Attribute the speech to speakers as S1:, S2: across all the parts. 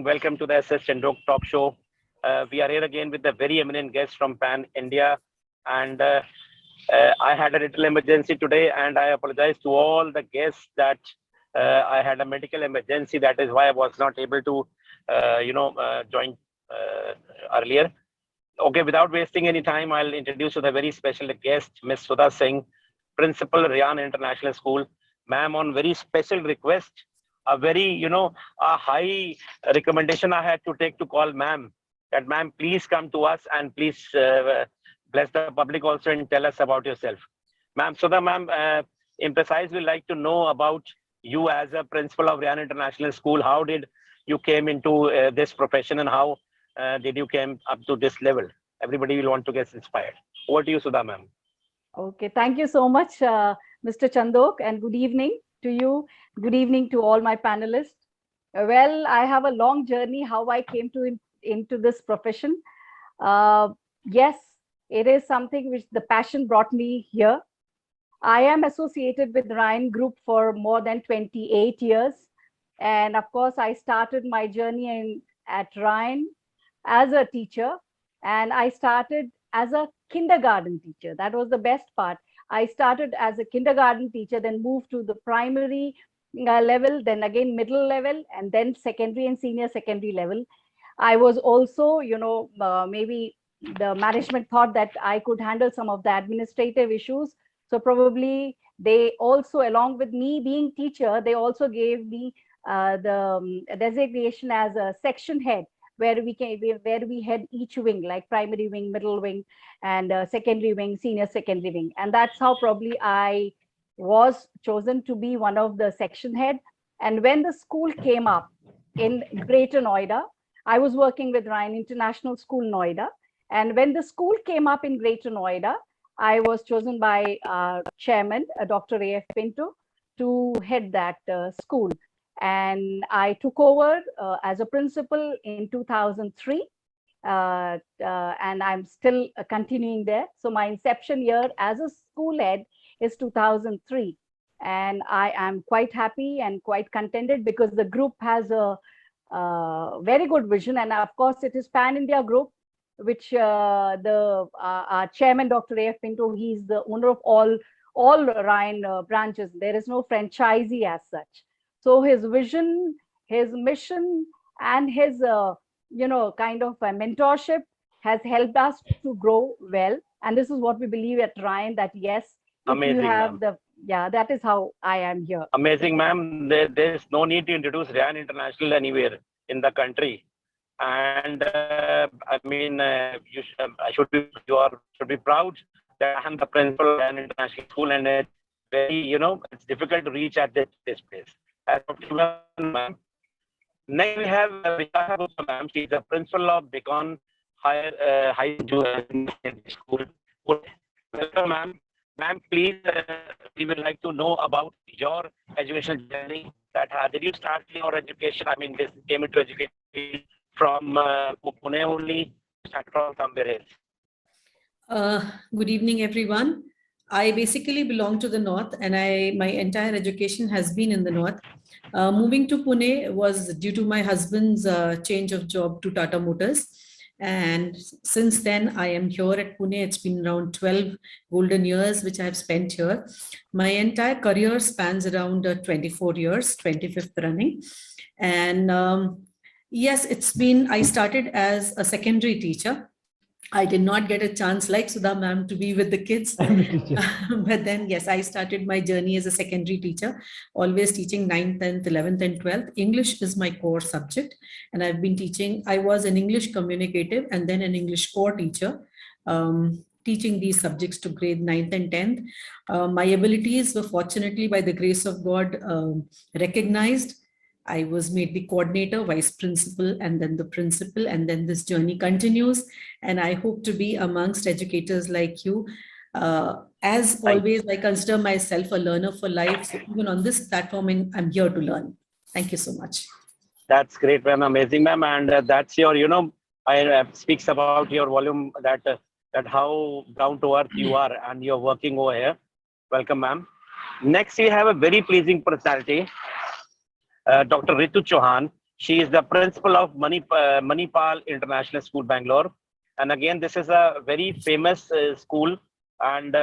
S1: evening. Welcome to the S.S.Chandhok Talk Show. We are here again with a very eminent guest from Pan India. And I had a little emergency today, and I apologize to all the guests that I had a medical emergency. That is why I was not able to, join earlier. Okay, without wasting any time, I'll introduce you the very special guest, Miss Sudha Singh, Principal, Ryan International School. Ma'am, on very special request, a very, a high recommendation I had to take to call ma'am, that ma'am, please come to us and please bless the public also and tell us about yourself. Ma'am, Sudha ma'am, in precise, we'd like to know about you as a principal of Ryan International School. How did you came into this profession and how did you came up to this level? Everybody will want to get inspired. Over to you, Sudha ma'am.
S2: Okay, thank you so much, Mr. Chandhok, and good evening to you. Good evening to all my panelists. Well, I have a long journey how I came into this profession. Yes, it is something which the passion brought me here. I am associated with Ryan Group for more than 28 years. And of course, I started my journey at Ryan as a teacher, and I started as a kindergarten teacher. That was the best part. I started as a kindergarten teacher, then moved to the primary level, then again middle level, and then secondary and senior secondary level. I was also, maybe the management thought that I could handle some of the administrative issues. So probably they also, along with me being teacher, they also gave me the designation as a section head, where we head each wing, like primary wing, middle wing, and secondary wing, senior secondary wing. And that's how probably I was chosen to be one of the section head. And when the school came up in Greater Noida, I was working with Ryan International School, Noida. And when the school came up in Greater Noida, I was chosen by chairman, Dr. A.F. Pinto, to head that school. And I took over as a principal in 2003. And I'm still continuing there. So my inception year as a school head is 2003. And I am quite happy and quite contented because the group has a very good vision. And of course, it is Pan India Group, which our chairman, Dr. A.F. Pinto, he's the owner of all Ryan branches. There is no franchisee as such. So his vision, his mission, and his, kind of mentorship has helped us to grow well. And this is what we believe at Ryan, that yes,
S1: amazing,
S2: you have that is how I am here.
S1: Amazing, ma'am. There's no need to introduce Ryan International anywhere in the country. And should be proud that I'm the principal of Ryan International School, and it's very, it's difficult to reach at this place. Next we have Vishakha Gupta ma'am. She's the principal of Beacon High School. Welcome, ma'am. Ma'am, please, we would like to know about your educational journey. That did you start your education? This came into education from Pune only, started from somewhere else.
S3: Good evening, everyone. I basically belong to the north, and my entire education has been in the north. Moving to Pune was due to my husband's change of job to Tata Motors. And since then, I am here at Pune. It's been around 12 golden years, which I have spent here. My entire career spans around 24 years, 25th running. And yes, I started as a secondary teacher. I did not get a chance like Sudha ma'am to be with the kids. But then, yes, I started my journey as a secondary teacher, always teaching 9th, 10th, 11th, and 12th. English is my core subject. And I've been teaching, I was an English communicative and then an English core teacher, teaching these subjects to grade 9th and 10th. My abilities were fortunately, by the grace of God, recognized. I was made the coordinator, vice principal, and then the principal, and then this journey continues. And I hope to be amongst educators like you. As always, I consider myself a learner for life. So even on this platform, I'm here to learn. Thank you so much.
S1: That's great, ma'am. Amazing, ma'am. And that's your, I speaks about your volume, that how down to earth you are and you're working over here. Welcome, ma'am. Next, we have a very pleasing personality. Dr. Ritu Chauhan. She is the principal of Manipal International School, Bangalore. And again, this is a very famous school, and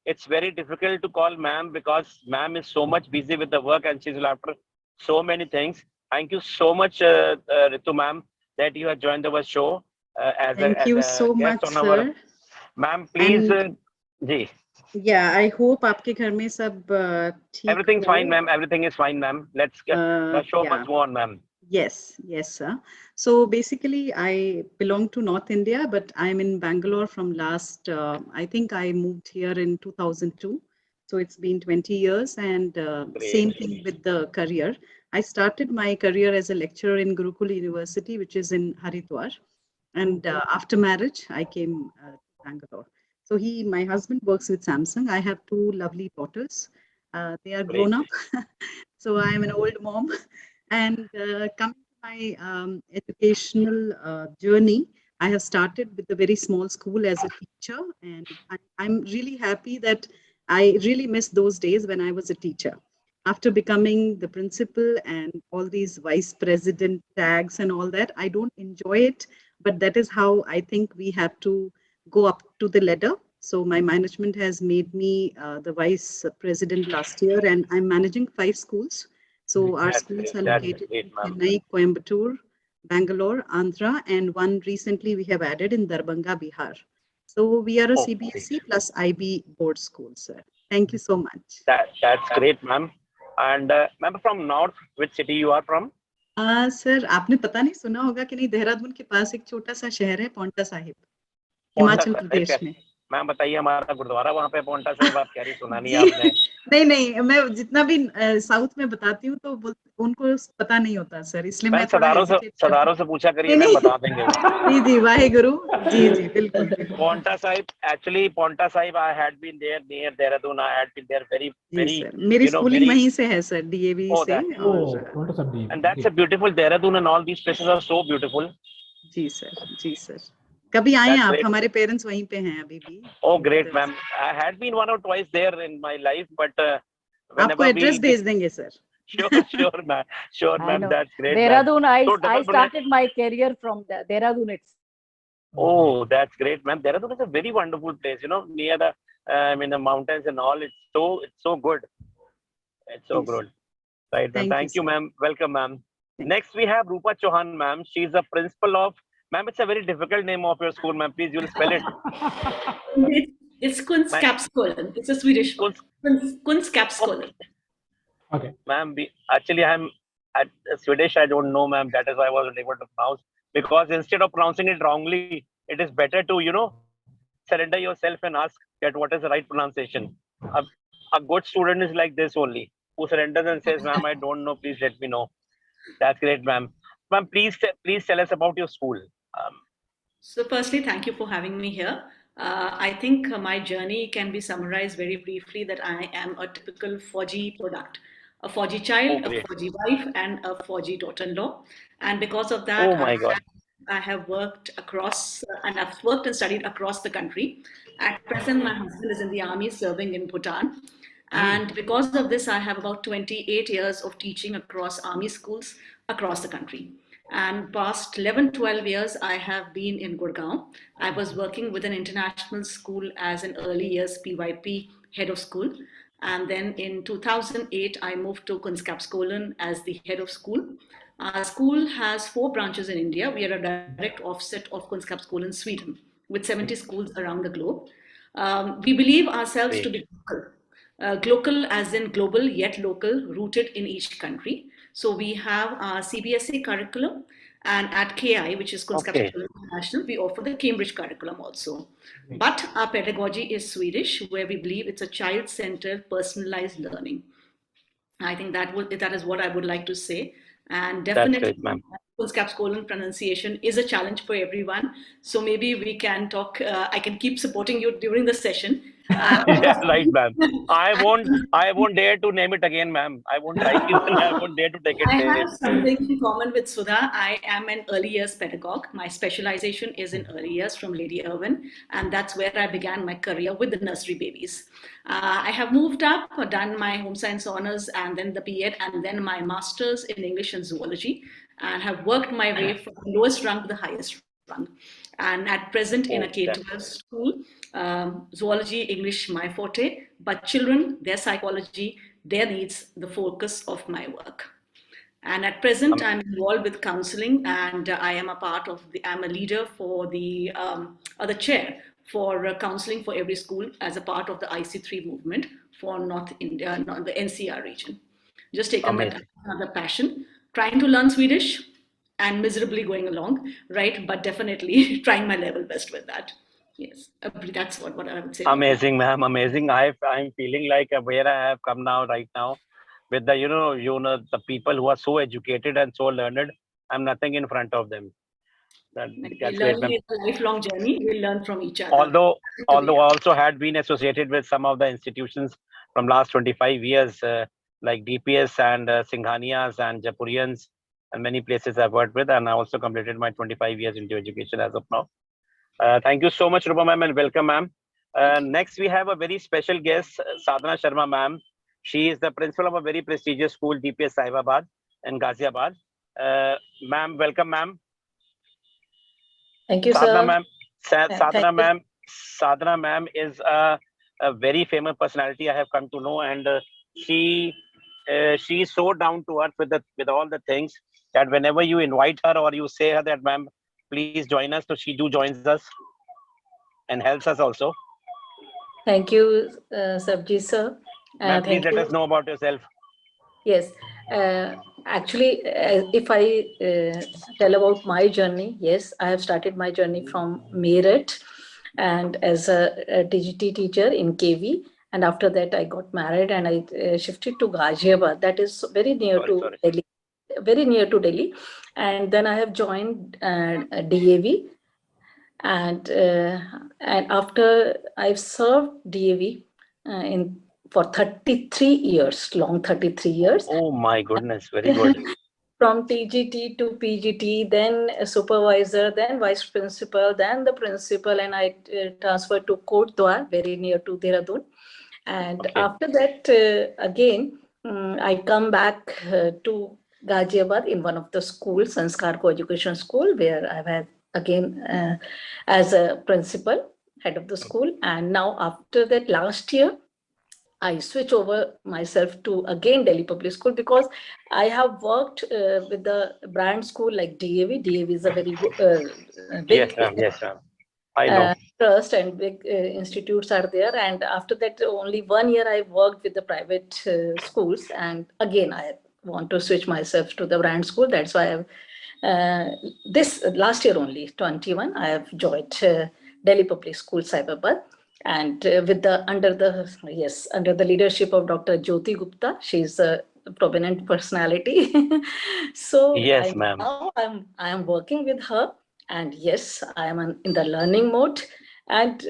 S1: it's very difficult to call ma'am because ma'am is so much busy with the work and she's after so many things. Thank you so much, Ritu ma'am, that you have joined our show
S4: Thank
S1: as
S4: you
S1: a
S4: so
S1: guest
S4: much,
S1: on our.
S4: sir.
S1: Ma'am, please,
S4: And
S1: ji,
S4: yeah, I hope आपके घर में सब ठीक
S1: everything's fine,
S4: हो.
S1: ma'am. Everything is fine, ma'am. Let's get the show
S4: Yeah.
S1: must go on, ma'am.
S4: Yes, yes, sir. So basically, I belong to North India, but I'm in Bangalore from last, I think I moved here in 2002. So it's been 20 years, and
S1: Great.
S4: same thing with the career. I started my career as a lecturer in Gurukul University, which is in Haridwar. And after marriage, I came to Bangalore. So my husband works with Samsung. I have two lovely daughters. They are
S1: Great.
S4: grown up. So I am an old mom. And coming to my educational journey, I have started with a very small school as a teacher, and I'm really happy that I really miss those days when I was a teacher. After becoming the principal and all these vice president tags and all that, I don't enjoy it, but that is how I think we have to go up to the ladder. So my management has made me the vice president last year, and I'm managing 5 schools. So our
S1: That's
S4: schools
S1: great.
S4: are
S1: That's
S4: located
S1: great,
S4: in
S1: ma'am.
S4: Chennai, Coimbatore, Bangalore, Andhra, and one recently we have added in Darbhanga, Bihar. So we are a
S1: Oh, great.
S4: CBSE plus IB board school, sir. Thank you so much.
S1: That's great, ma'am. And ma'am, from North, which city you are from?
S4: Sir आपने पता नहीं सुना होगा कि नहीं, देहरादून के पास एक छोटा सा शहर है पौंटा साहिब,
S1: पौंटा
S4: हिमाचल
S1: साहिब
S4: प्रदेश
S1: कैसे?
S4: में।
S1: मैम बताइए, हमारा गुरुद्वारा वहाँ पे पौंटा साहिब, आप कह रही सुना नहीं
S4: जी
S1: आपने।
S4: नहीं नहीं, मैं जितना भी साउथ में बताती हूँ तो उनको पता नहीं होता सर, इसलिए
S1: मैम
S4: मैं थोड़ा हेजिटेट करती
S1: सदारों से पूछा करिए,
S4: हूँ।
S1: मैम
S4: नहीं
S1: बता देंगे वो।
S4: जी जी, वाहेगुरु। जी जी, बिल्कुल बिल्कुल।
S1: Ponta Sahib, actually, Ponta Sahib, I had been there near Dehradun. I had been there very,
S4: जी
S1: very,
S4: सर, मेरी स्कूलिंग
S1: very.
S4: वहीं से है सर, डीएवी
S1: Oh,
S4: से।
S1: that.
S4: और
S1: And that's a beautiful Dehradun, and all these places are so beautiful.
S4: जी sir, जी sir. कभी आए
S1: That's
S4: आप,
S1: great.
S4: हमारे पेरेंट्स वहीं पे हैं अभी भी।
S1: Oh, great, ma'am. I had been one or twice there in my life, but
S4: आपको
S1: whenever
S4: एड्रेस
S1: we.
S4: भेज देंगे sir.
S1: Sure, ma'am. Sure,
S2: I
S1: ma'am.
S2: know.
S1: That's great, ma'am.
S2: Dehradun,
S1: So,
S2: I
S1: double
S2: started my career from Dehradun. It's
S1: Oh, that's great, ma'am. Dehradun is a very wonderful place, near the, the mountains and all. It's so good. It's so
S4: जी sir,
S1: good. Right, ma'am.
S4: Thank you
S1: Thank you,
S4: sir.
S1: ma'am. Welcome, ma'am.
S4: Thank
S1: Next, we have Rupa Chauhan, ma'am. She's the principal of, ma'am, it's a very difficult name of your school, ma'am. Please, you'll spell it.
S3: It's
S1: Ma'am,
S3: Kunskapsskolan. It's a Swedish word. Kunskapsskolan.
S1: okay. Ma'am, actually, I'm at Swedish. I don't know, ma'am. That is why I wasn't able to pronounce. Because instead of pronouncing it wrongly, it is better to, surrender yourself and ask that what is the right pronunciation. A good student is like this only, who surrenders and says, ma'am, I don't know. Please let me know. That's great, ma'am. Ma'am, please tell us about your school.
S3: So, firstly, thank you for having me here. I think my journey can be summarized very briefly that I am a typical 4G product, a 4G
S1: Oh,
S3: child, a
S1: great.
S3: 4G wife, and a 4G daughter-in-law. And because of that,
S1: Oh my God.
S3: I have worked across, and I've worked and studied across the country. At present, my husband is in the army serving in Bhutan. And because of this, I have about 28 years of teaching across army schools across the country. And past 11, 12 years, I have been in Gurgaon. I was working with an international school as an early years PYP head of school. And then in 2008, I moved to Kunskapsskolan as the head of school. Our school has 4 branches in India. We are a direct offset of Kunskapsskolan, Sweden, with 70 schools around the globe. We believe ourselves to
S1: Great.
S3: be local. Global as in global, yet local, rooted in each country. So we have our CBSE curriculum, and at KI, which is
S1: Okay.
S3: Kunskapsskolan International, we offer the Cambridge curriculum also. But our pedagogy is Swedish, where we believe it's a child-centered, personalized learning. I think that is what I would like to say. And
S1: That's
S3: definitely,
S1: great, ma'am.
S3: Capscolon pronunciation is a challenge for everyone. So maybe we can talk. I can keep supporting you during the session.
S1: Yeah, right, ma'am. I won't dare to name it again, ma'am. I won't like it and I won't dare to take it
S3: I
S1: name.
S3: have something in common with Sudha. I am an early years pedagogue. My specialization is in early years from Lady Irwin, and that's where I began my career with the nursery babies. I have moved up, done my home science honors, and then the BEd, and then my master's in English and zoology. and have worked my way from the lowest rung to the highest rung. And at present in a
S1: Oh,
S3: K-12 school, zoology, English, my forte, but children, their psychology, their needs, the focus of my work. And at present, I'm involved with counseling, and I am a part of I'm a leader for or the chair for counseling for every school as a part of the IC3 movement for North India, the NCR region. Just taken that
S1: amazing.
S3: another passion, trying to learn Swedish and miserably going along, right? But definitely trying my level best with that. Yes, that's what I would say about that.
S1: Amazing, ma'am. Amazing. I'm feeling like where I have come now, right now, with the the people who are so educated and so learned. I'm nothing in front of them. That's great,
S3: Learning
S1: ma'am.
S3: is a lifelong journey. We learn from each other.
S1: Although
S3: To be
S1: I also had been associated with some of the institutions from last 25 years, like DPS and Singhanias and Japurians, and many places I've worked with, and I also completed my 25 years into education as of now. Thank you so much, Rupa ma'am, and welcome, ma'am.
S3: Thank you.
S1: Next, we have a very special guest, Sadhana Sharma ma'am. She is the principal of a very prestigious school, DPS Saibabad in Ghaziabad. Ma'am, welcome, ma'am.
S5: Thank you,
S1: Sadhana
S5: sir.
S1: ma'am.
S5: Thank you.
S1: Sadhana ma'am is a very famous personality I have come to know, and she is so down to earth with all the things that whenever you invite her or you say her that ma'am, please join us, so she do joins us and helps us also.
S5: Thank you, Sabji, sir.
S1: Ma'am, please
S5: Thank
S1: let
S5: you.
S1: us know about yourself.
S5: Yes. Actually, if I tell about my journey, yes, I have started my journey from Meerut and as a TGT teacher in KV. And after that, I got married and I shifted to Ghaziabad. That is very near
S1: Sorry,
S5: to
S1: sorry.
S5: Delhi. Very near to Delhi. And then I have joined DAV. And after I've served DAV in for 33 years, long 33 years.
S1: Oh my goodness, very good.
S5: From TGT to PGT, then a supervisor, then vice principal, then the principal, and I transferred to Kotdwar, very near to Dehradun. And
S1: Okay.
S5: after that, again, I come back to Ghaziabad in one of the schools, Sanskar Co-Education School, where I've had again as a principal, head of the school. And now after that, last year, I switch over myself to again Delhi Public School because I have worked with the brand school like DAV. DAV is a very
S1: Yes,
S5: big
S1: ma'am. Yes, ma'am. I know.
S5: trust and big institutes are there. And after that, only 1 year I worked with the private schools. And again, I want to switch myself to the brand school. That's why I've this last year only, 21, I have joined Delhi Public School, Saibabad. And with the under the leadership of Dr. Jyoti Gupta, she's a prominent personality. So
S1: Yes, ma'am.
S5: I am working with her, and yes, I am in the learning mode. And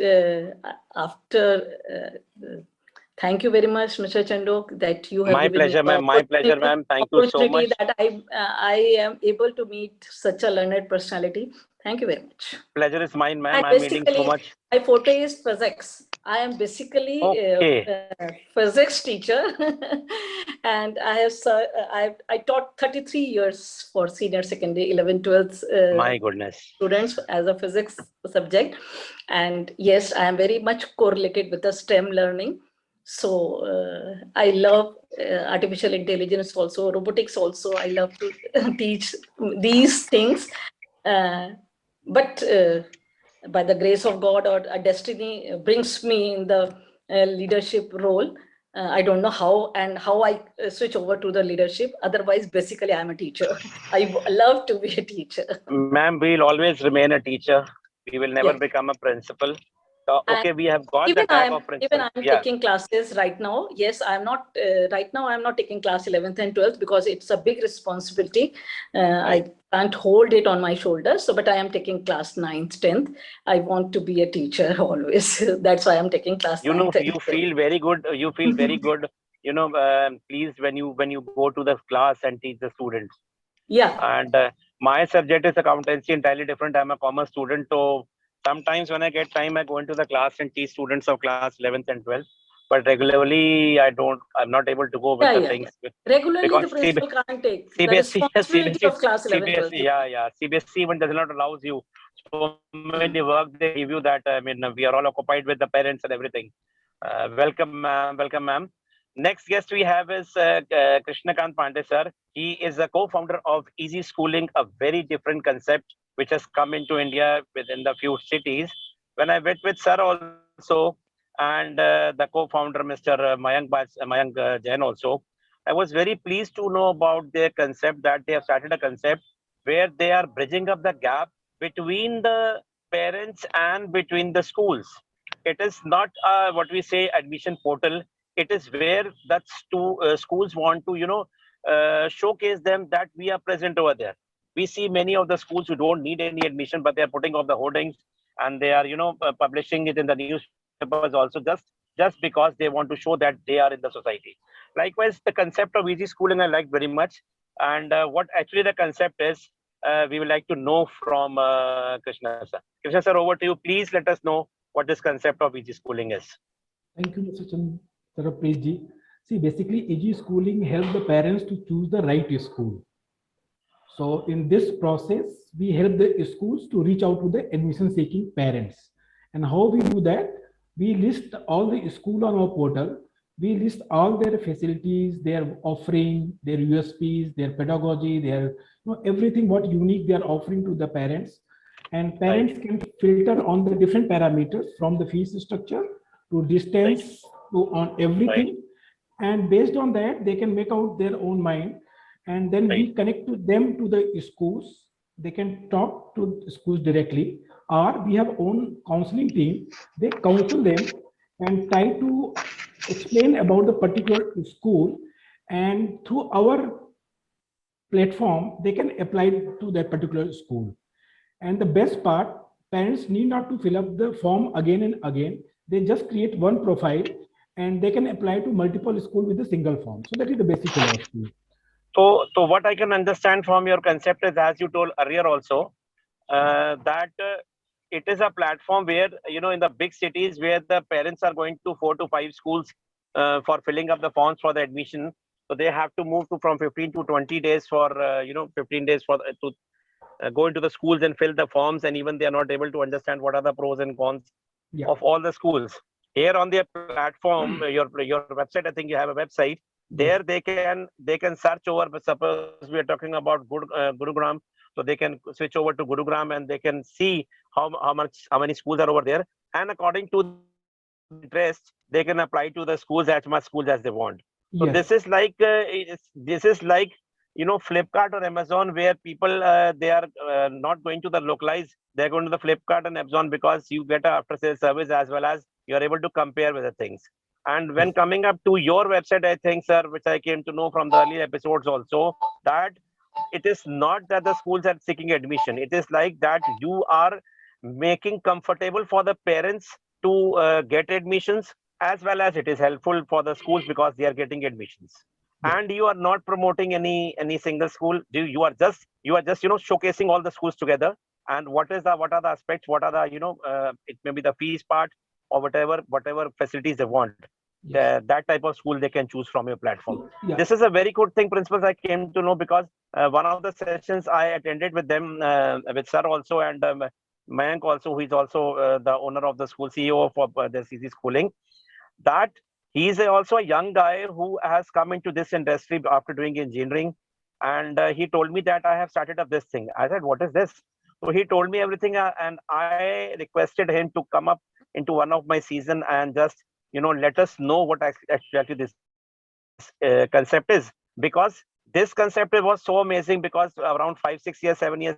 S5: thank you very much, Mr. Chandok, that you have
S1: My
S5: given me
S1: pleasure,
S5: the
S1: ma'am. My pleasure, ma'am. Thank you so
S5: opportunity
S1: much.
S5: that I am able to meet such a learned personality. Thank you very much.
S1: Pleasure is mine, ma'am.
S5: And
S1: I'm meeting so
S5: basically,
S1: much.
S5: my forte is physics. I am basically
S1: Okay.
S5: a physics teacher, and I taught 33 years for senior secondary, 11, 12
S1: My goodness.
S5: students as a physics subject. And yes, I am very much correlated with the STEM learning. So I love artificial intelligence also, robotics also. I love to teach these things. But by the grace of God or a destiny brings me in the leadership role. I don't know how I switch over to the leadership. Otherwise, basically, I'm a teacher. I love to be a teacher.
S1: Ma'am, we'll always remain a teacher. We will never
S5: Yeah.
S1: become a principal. So,
S5: And
S1: okay, we have got the
S5: even
S1: tag of principal.
S5: I'm
S1: Yeah.
S5: taking classes right now. Yes, I'm not right now. I'm not taking class 11th and 12th because it's a big responsibility.
S1: Right.
S5: I can't hold it on my shoulders. So, but I am taking class 9th, 10th. I want to be a teacher always. That's why I'm taking class 9th.
S1: You feel very good. You feel very good. Please, when you go to the class and teach the students.
S5: Yeah.
S1: And my subject is accountancy, entirely different. I'm a commerce student, so sometimes when I get time, I go into the class and teach students of class 11th and 12th. but regularly I'm not able to go with the things.
S5: Regularly, the
S1: Because
S5: principal can't take the
S1: CBSE,
S5: responsibility of class 11, 12.
S1: CBSE even does not allows you so many work they give you that we are all occupied with the parents and everything. Welcome, ma'am. Welcome, ma'am. Next guest we have is Krishnakant Pandey, sir. He is a co-founder of Easy Schooling, a very different concept which has come into India within the few cities. When I met with sir also and the co-founder Mr. Mayank Jain also, I was very pleased to know about their concept that they have started a concept where they are bridging up the gap between the parents and between the schools. It is not what we say admission portal. It is where that schools want to showcase them that we are present over there. We see many of the schools who don't need any admission, but they are putting up the hoardings and they are publishing it in the newspapers also just because they want to show that they are in the society. Likewise, the concept of easy schooling I like very much, and what actually the concept is, we would like to know from Krishna sir. Krishna sir, over to you. Please let us know what this concept of easy schooling is.
S6: Thank you, Mr. Saraprej ji. See, basically, easy schooling helps the parents to choose the right school. So in this process, we help the schools to reach out to the admission seeking parents. And how we do that? We list all the school on our portal. We list all their facilities, their offering, their USPs, their pedagogy, their everything what unique they are offering to the parents. And parents can filter on the different parameters from the fees structure to distance to on everything. And based on that, they can make out their own mind. And then we connect to them to the schools. They can talk to schools directly, or we have own counseling team. They counsel them and try to explain about the particular school, and through our platform, they can apply to that particular school. And the best part, parents need not to fill up the form again and again. They just create one profile and they can apply to multiple schools with a single form. So that is the basic philosophy.
S1: So what I can understand from your concept is, as you told earlier also, that it is a platform where, in the big cities where the parents are going to 4 to 5 schools for filling up the forms for the admission. So they have to move to from 15 to 20 days for, 15 days for to go into the schools and fill the forms. And even they are not able to understand what are the pros and cons of all the schools. Here on their platform, your website, I think you have a website. There they can search over. Suppose we are talking about Gurugram, so they can switch over to Gurugram and they can see how many schools are over there, and according to interest, they can apply to the schools as much schools as they want. So this is like Flipkart or Amazon, where people they are not going to the localized, they're going to the Flipkart and Amazon because you get a after sales service as well as you are able to compare with the things. And when coming up to your website, I think, sir, which I came to know from the earlier episodes also, that it is not that the schools are seeking admission. It is like that you are making comfortable for the parents to get admissions, as well as it is helpful for the schools because they are getting admissions. And you are not promoting any single school. You are just showcasing all the schools together. And what are the aspects? What are the it may be the fees part or whatever facilities they want. That type of school they can choose from your platform. This is a very good thing, principals. I came to know because one of the sessions I attended with them, with sir also, and Mayank also, who is also the owner of the school, CEO for the CC Schooling, that he's also a young guy who has come into this industry after doing engineering. And he told me that I have started up this thing. I said, what is this? So he told me everything, and I requested him to come up into one of my season and just let us know what actually this concept is, because this concept was so amazing. Because around 5, 6 years, 7 years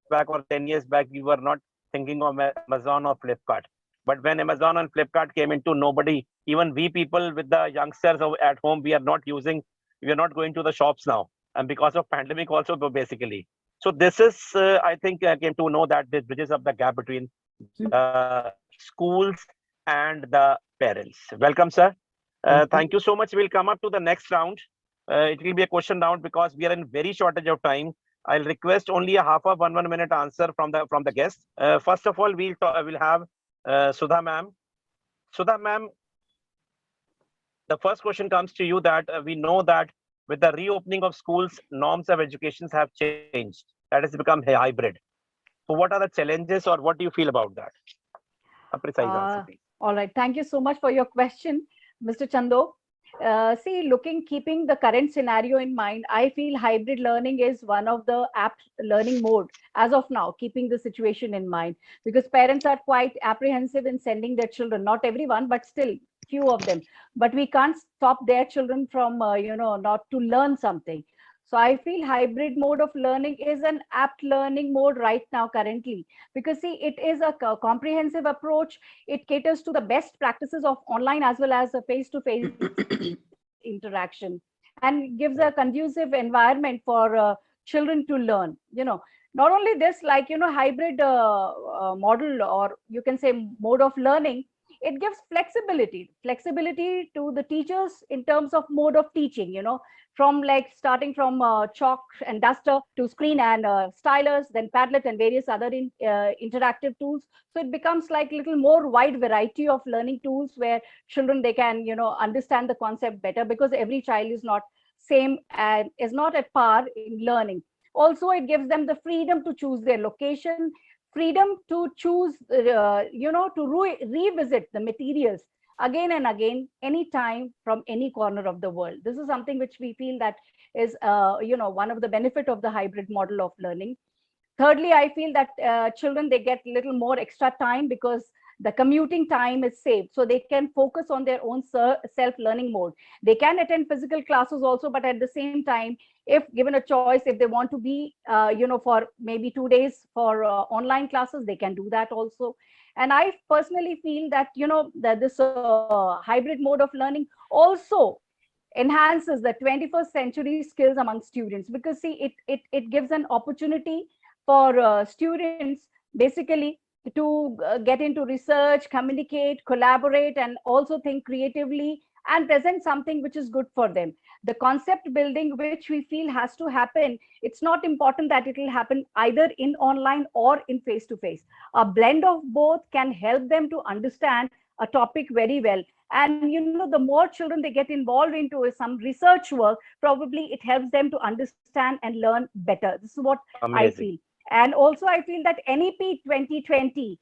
S1: back or 10 years back, we were not thinking of Amazon or Flipkart. But when Amazon and Flipkart came into, nobody, even we people with the youngsters at home, we are not going to the shops now, and because of pandemic also, basically. So this is, I think, I came to know that this bridges up the gap between schools and the parents. Welcome, sir. Thank you so much. We'll come up to the next round. It will be a question round because we are in very shortage of time. I'll request only a half of 1 minute answer from the guest. First of all, we'll have Sudha ma'am. Sudha ma'am, the first question comes to you that we know that with the reopening of schools, norms of education have changed. That has become hybrid. So what are the challenges or what do you feel about that? A precise answer, please.
S2: All right. Thank you so much for your question, Mr. Chandok. See, keeping the current scenario in mind, I feel hybrid learning is one of the apt learning mode as of now, keeping the situation in mind, because parents are quite apprehensive in sending their children, not everyone, but still few of them. But we can't stop their children from, not to learn something. So I feel hybrid mode of learning is an apt learning mode right now currently, because see, it is a comprehensive approach. It caters to the best practices of online as well as a face-to-face interaction, and gives a conducive environment for children to learn. Not only this, like hybrid model, or you can say mode of learning, it gives flexibility to the teachers in terms of mode of teaching, from like starting from chalk and duster to screen and stylus, then Padlet and various other interactive tools. So it becomes like little more wide variety of learning tools where children, they can understand the concept better, because every child is not same and is not at par in learning. Also, it gives them the freedom to choose their location, freedom to choose to revisit the materials again and again, anytime, from any corner of the world. This is something which we feel that is one of the benefit of the hybrid model of learning. Thirdly, I feel that children, they get little more extra time because the commuting time is saved, so they can focus on their own self-learning mode. They can attend physical classes also, but at the same time, if given a choice, if they want to be for maybe 2 days for online classes, they can do that also. And I personally feel that that this hybrid mode of learning also enhances the 21st century skills among students, because see, it gives an opportunity for students basically to get into research, communicate, collaborate, and also think creatively and present something which is good for them. The concept building, which we feel has to happen, it's not important that it will happen either in online or in face to face. A blend of both can help them to understand a topic very well. And the more children they get involved into some research work, probably it helps them to understand and learn better. This is what I
S1: Amazing.
S2: feel. And also I feel that NEP 2020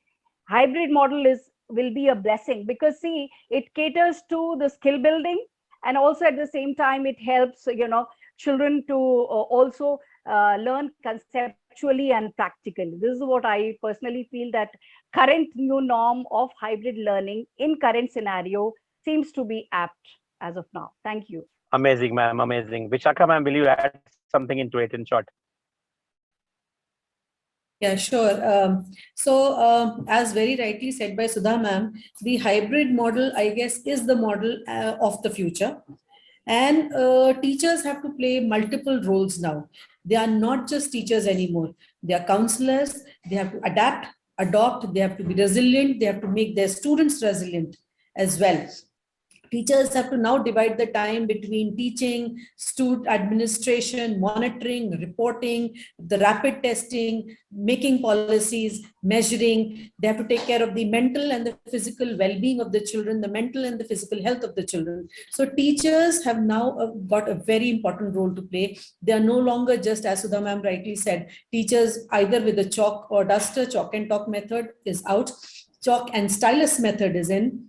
S2: hybrid model will be a blessing, because see, it caters to the skill building, and also at the same time it helps children to also learn conceptually and practically. This is what I personally feel, that current new norm of hybrid learning in current scenario seems to be apt as of now. Thank you.
S1: Amazing, ma'am. Amazing. Vishakha, ma'am, will you add something into it in short?
S3: Yeah, sure. As very rightly said by Sudha ma'am, the hybrid model, I guess, is the model of the future. And teachers have to play multiple roles now. They are not just teachers anymore. They are counselors. They have to adapt, adopt. They have to be resilient. They have to make their students resilient as well. Teachers have to now divide the time between teaching, student administration, monitoring, reporting, the rapid testing, making policies, measuring. They have to take care of the mental and the physical well-being of the children, the mental and the physical health of the children. So teachers have now got a very important role to play. They are no longer just, as Sudha ma'am rightly said, teachers either with the chalk or duster. Chalk and talk method is out. Chalk and stylus method is in.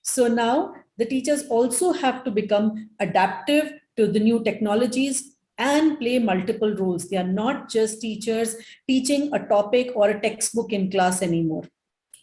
S3: So now the teachers also have to become adaptive to the new technologies and play multiple roles. They are not just teachers teaching a topic or a textbook in class anymore.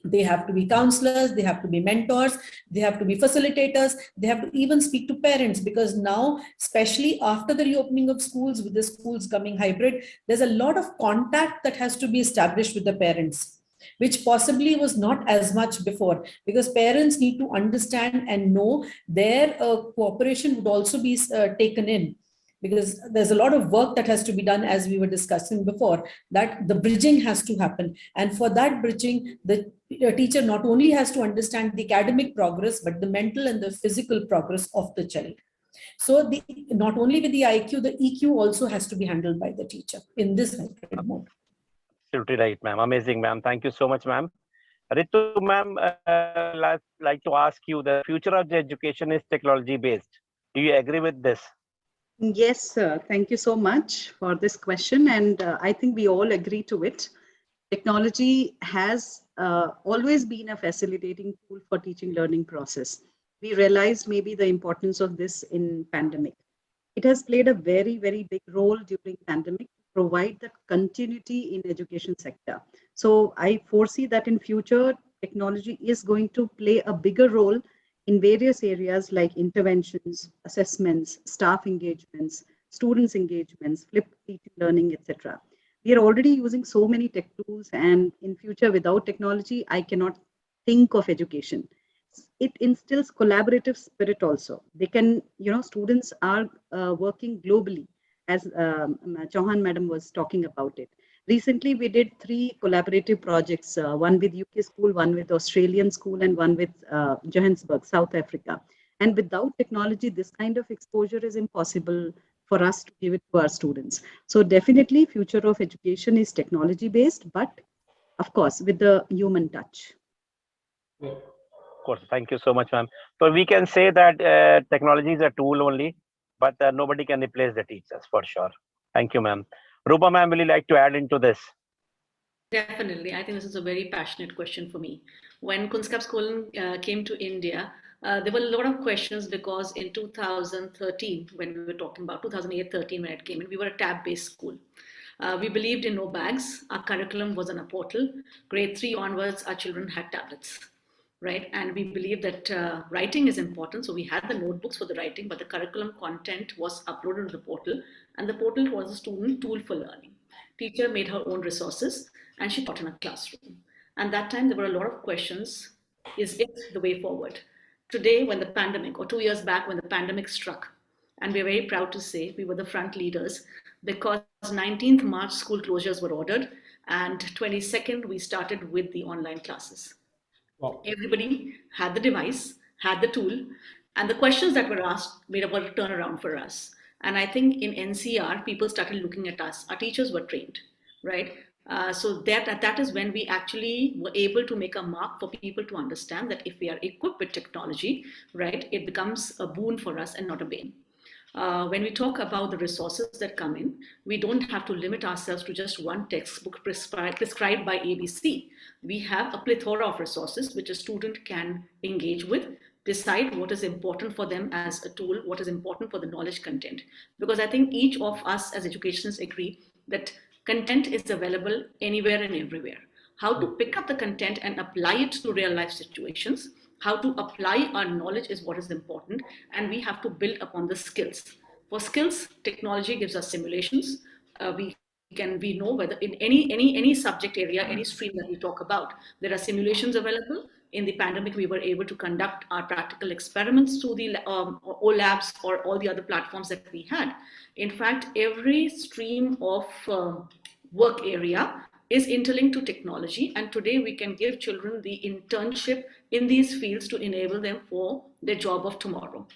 S3: They have to be counselors, they have to be mentors, they have to be facilitators, they have to even speak to parents, because now, especially after the reopening of schools, with the schools coming hybrid, there's a lot of contact that has to be established with the parents, which possibly was not as much before, because parents need to understand and know their cooperation would also be taken in, because there's a lot of work that has to be done, as we were discussing before, that the bridging has to happen. And for that bridging, the teacher not only has to understand the academic progress, but the mental and the physical progress of the child. So not only with the IQ, the EQ also has to be handled by the teacher in this hybrid mode.
S1: Absolutely right, ma'am. Amazing, ma'am. Thank you so much, ma'am. Ritu ma'am, like to ask you, the future of the education is technology based. Do you agree with this?
S4: Yes, sir. Thank you so much for this question. And I think we all agree to it. Technology has always been a facilitating tool for teaching learning process. We realized maybe the importance of this in pandemic. It has played a very, very big role during pandemic to provide the continuity in education sector. So I foresee that in future, technology is going to play a bigger role in various areas like interventions, assessments, staff engagements, students engagements, flipped teaching learning, etc. We are already using so many tech tools, and in future, without technology, I cannot think of education. It instills collaborative spirit also. They can, students are working globally, as Chauhan madam was talking about it. Recently, we did 3 collaborative projects, one with UK school, one with Australian school, and one with Johannesburg, South Africa. And without technology, this kind of exposure is impossible for us to give it to our students. So definitely, future of education is technology based, but of course, with the human touch.
S1: Of course. Thank you so much, ma'am. So we can say that technology is a tool only, but nobody can replace the teachers for sure. Thank you, ma'am. Rupa ma'am, will you like to add into this?
S5: Definitely. I think this is a very passionate question for me. When Kunskapsskolan came to India, there were a lot of questions because in 2013, when we were talking about 2008-13, when it came in, we were a tab-based school. We believed in no bags. Our curriculum was on a portal. Grade 3 onwards, our children had tablets, right? And we believed that writing is important. So we had the notebooks for the writing, but the curriculum content was uploaded to the portal, and the portal was a student tool for learning. Teacher made her own resources and she taught in a classroom. And that time there were a lot of questions. Is it the way forward? Today, when the pandemic, or 2 years back when the pandemic struck, and we're very proud to say we were the front leaders because 19th March school closures were ordered and 22nd we started with the online classes.
S6: Wow.
S5: Everybody had the device, had the tool, and the questions that were asked made a turnaround for us. And I think in NCR, people started looking at us. Our teachers were trained, right? So that is when we actually were able to make a mark for people to understand that if we are equipped with technology, right, it becomes a boon for us and not a bane. When we talk about the resources that come in, we don't have to limit ourselves to just one textbook prescribed by ABC. We have a plethora of resources which a student can engage with, decide what is important for them as a tool, what is important for the knowledge content. Because I think each of us as educationists agree that content is available anywhere and everywhere. How to pick up the content and apply it to real life situations, how to apply our knowledge is what is important, and we have to build upon the skills. For skills, technology gives us simulations. We know whether in any subject area, any stream that we talk about, there are simulations available. In the pandemic, we were able to conduct our practical experiments through the O labs or all the other platforms that we had. In fact, every stream of work area is interlinked to technology, and today we can give children the internship in these fields to enable them for their job of tomorrow.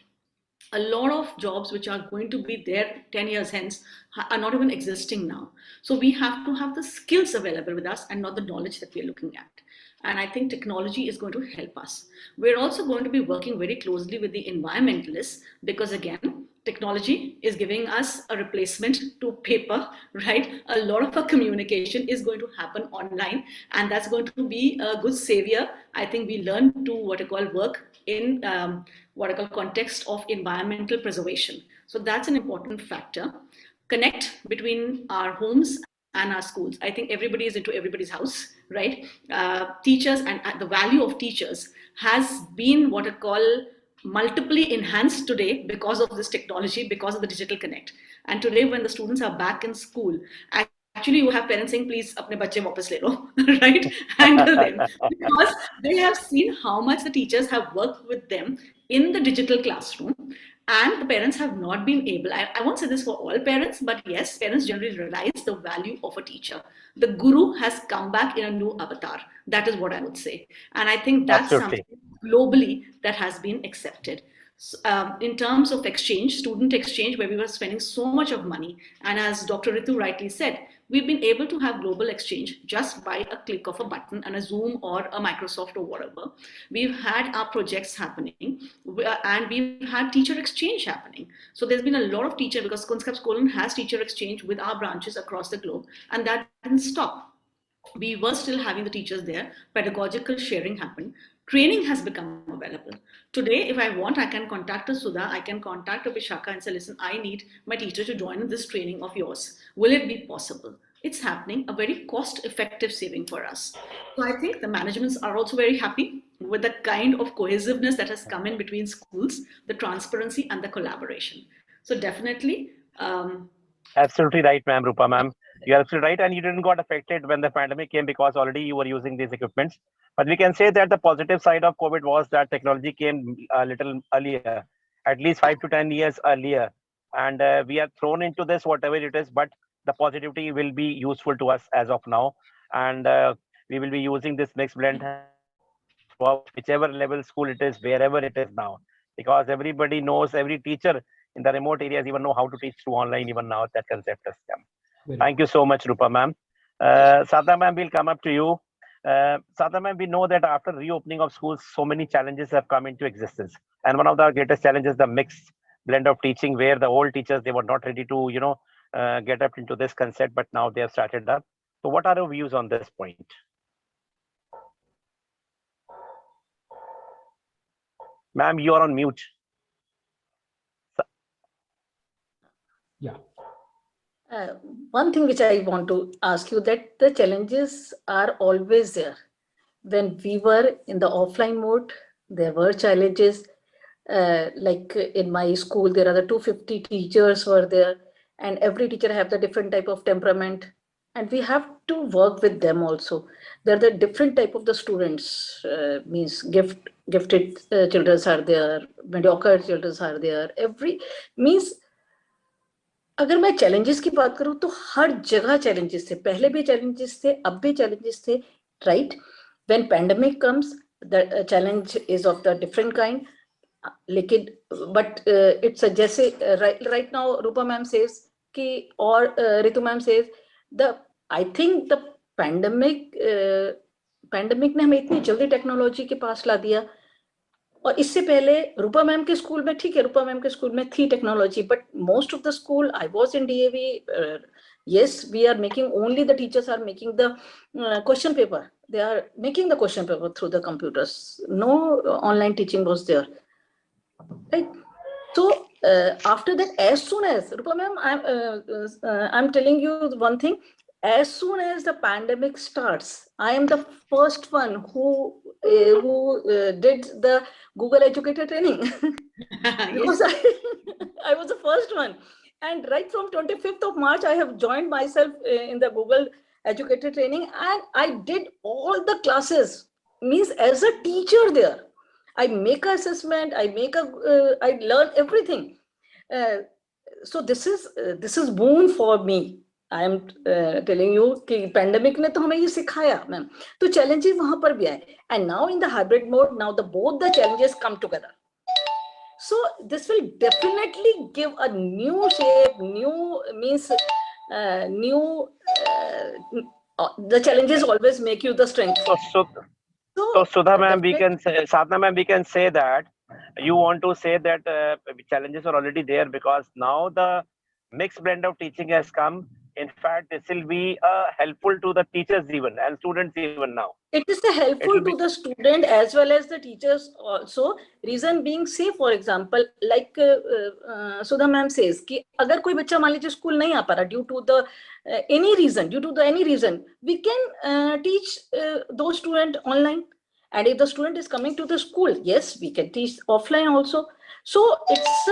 S5: A lot of jobs which are going to be there 10 years hence are not even existing now. So we have to have the skills available with us and not the knowledge that we're looking at. And I think technology is going to help us. We're also going to be working very closely with the environmentalists because, again, technology is giving us a replacement to paper, right? A lot of our communication is going to happen online, and that's going to be a good savior. I think we learn to what I call work in what I call context of environmental preservation. So that's an important factor. Connect between our homes and our schools. I think everybody is into everybody's house, right? Teachers and the value of teachers has been what I call multiply enhanced today because of this technology, because of the digital connect. And today, when the students are back in school, actually you have parents saying, please apne bacche wapas le lo, right? Handle them. Because they have seen how much the teachers have worked with them in the digital classroom, and the parents have not been able, I won't say this for all parents, but yes, parents generally realize the value of a teacher. The guru has come back in a new avatar. That is what I would say. And I think that's
S1: Absolutely.
S5: something globally that has been accepted.
S7: in terms of exchange, student exchange, where we were spending so much of money. And as Dr. Ritu rightly said, we've been able to have global exchange just by a click of a button and a Zoom or a Microsoft or whatever. We've had our projects happening, and we've had teacher exchange happening. So there's been a lot of teacher, because Kunskapsskolan has teacher exchange with our branches across the globe, and that didn't stop. We were still having the teachers there, pedagogical sharing happened, training has become available. Today, if I want, I can contact a Sudha, I can contact a Vishaka and say, listen, I need my teacher to join in this training of yours. Will it be possible? It's happening, a very cost-effective saving for us. So I think the managements are also very happy with the kind of cohesiveness that has come in between schools, the transparency and the collaboration. So definitely,
S1: Absolutely right, ma'am, Rupa ma'am. You're absolutely right. And you didn't got affected when the pandemic came because already you were using these equipments. But we can say that the positive side of COVID was that technology came a little earlier, at least 5 to 10 years earlier. And we are thrown into this, whatever it is, but the positivity will be useful to us as of now. And we will be using this mixed blend throughout whichever level school it is, wherever it is now. Because everybody knows, every teacher in the remote areas even know how to teach through online even now. That concept has come. Thank you so much, Rupa ma'am. Sadhna ma'am, will come up to you. Sadhna ma'am, we know that after reopening of schools, so many challenges have come into existence. And one of the greatest challenges, the mixed blend of teaching, where the old teachers, they were not ready to, get up into this concept, but now they have started up. So what are your views on this point? Ma'am, you are on mute.
S6: Yeah.
S5: One thing which I want to ask you, that the challenges are always there. When we were in the offline mode, there were challenges. Like in my school, there are the 250 teachers were there, and every teacher have the different type of temperament, and we have to work with them also. There are the different type of the students, means gifted children are there, mediocre children are there. Every means, अगर मैं challenges की बात करूं तो हर जगह challenges थे, पहले भी चैलेंजेस थे, अब भी चैलेंजेस थे, right? When pandemic comes, the challenge is of the different kind, लेकिन बट इट्स जैसे राइट नाउ रूपा मैम सेज कि, और Ritu ma'am says, the I think the pandemic ने हमें इतनी जल्दी टेक्नोलॉजी के पास ला दिया. और इससे पहले रूपा मैम के स्कूल में, ठीक है, रूपा मैम के स्कूल में थी technology, but most of the school, I was in DAV, yes, we are making, only the teachers are making the question paper, they are making the question paper through the computers, no online teaching was there, right? So after that, as soon as, Rupa ma'am, I'm telling you one thing, as soon as the pandemic starts, I am the first one who did the Google Educator training. Because I was the first one, and right from 25th of March I have joined myself in the Google Educator training, and I did all the classes, means as a teacher there. I make an assessment, I learn everything. So this is boon for me. I am telling you कि pandemic ने तो हमें ये सिखाया ma'am. तो challenges वहाँ पर भी आए, and now in the hybrid mode, now both the challenges come together. So this will definitely give a new shape, new means the challenges always make you the strength.
S1: So Sudha ma'am, we can say, Sadhna ma'am, we can say that you want to say that challenges are already there because now the mixed blend of teaching has come. In fact, this will be helpful to the teachers even and students even now.
S5: It is helpful to the student as well as the teachers also. Reason being, say for example, like Sudha ma'am says कि अगर कोई बच्चा मान लीजिए school नहीं आ पा रहा due to the any reason, we can teach those students online. And if the student is coming to the school, yes, we can teach offline also. So it's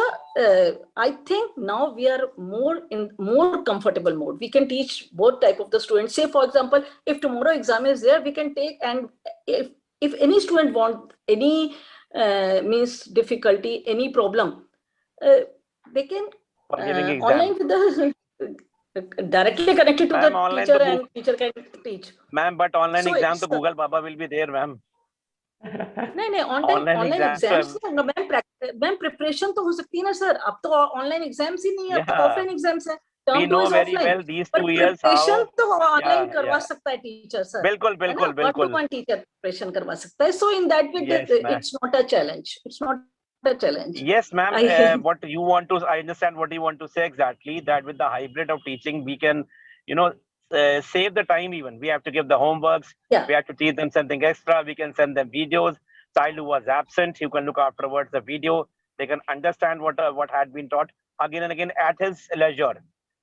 S5: I think now we are in more comfortable mode. We can teach both type of the students. Say for example, if tomorrow exam is there, we can take, and if any student want any means difficulty, any problem, they can online with the directly connected to the teacher, and teacher can teach.
S1: Ma'am, but online exam, so Google Baba will be there, ma'am.
S5: नहीं
S1: Online
S5: online
S1: exams तो
S5: exams ma'am preparation तो हो सकती है ना sir, अब तो online exams ही नहीं है, अब तो
S1: yeah,
S5: ऑफलाइन एग्जाम्स है,
S1: we
S5: term 2
S1: know
S5: is
S1: very
S5: offline,
S1: well these
S5: but
S1: 2 years
S5: preparation
S1: how.
S5: तो ऑनलाइन
S1: Yeah,
S5: करवा
S1: yeah.
S5: सकता है टीचर सर,
S1: बिल्कुल
S5: है ना,
S1: बिल्कुल
S5: 1 to
S1: बिल्कुल.
S5: 1 टीचर प्रिपरेशन करवा सकता है, so in that way
S1: Yes, ma'am.
S5: It's not a challenge, it's not a challenge
S1: Yes, ma'am.
S5: I
S1: What you want to, I understand what you want to say exactly. That with the hybrid of teaching, we can, save the time even. We have to give the homeworks.
S5: Yeah.
S1: We have to teach them something extra. We can send them videos. Child who was absent, you can look afterwards the video. They can understand what had been taught again and again at his leisure.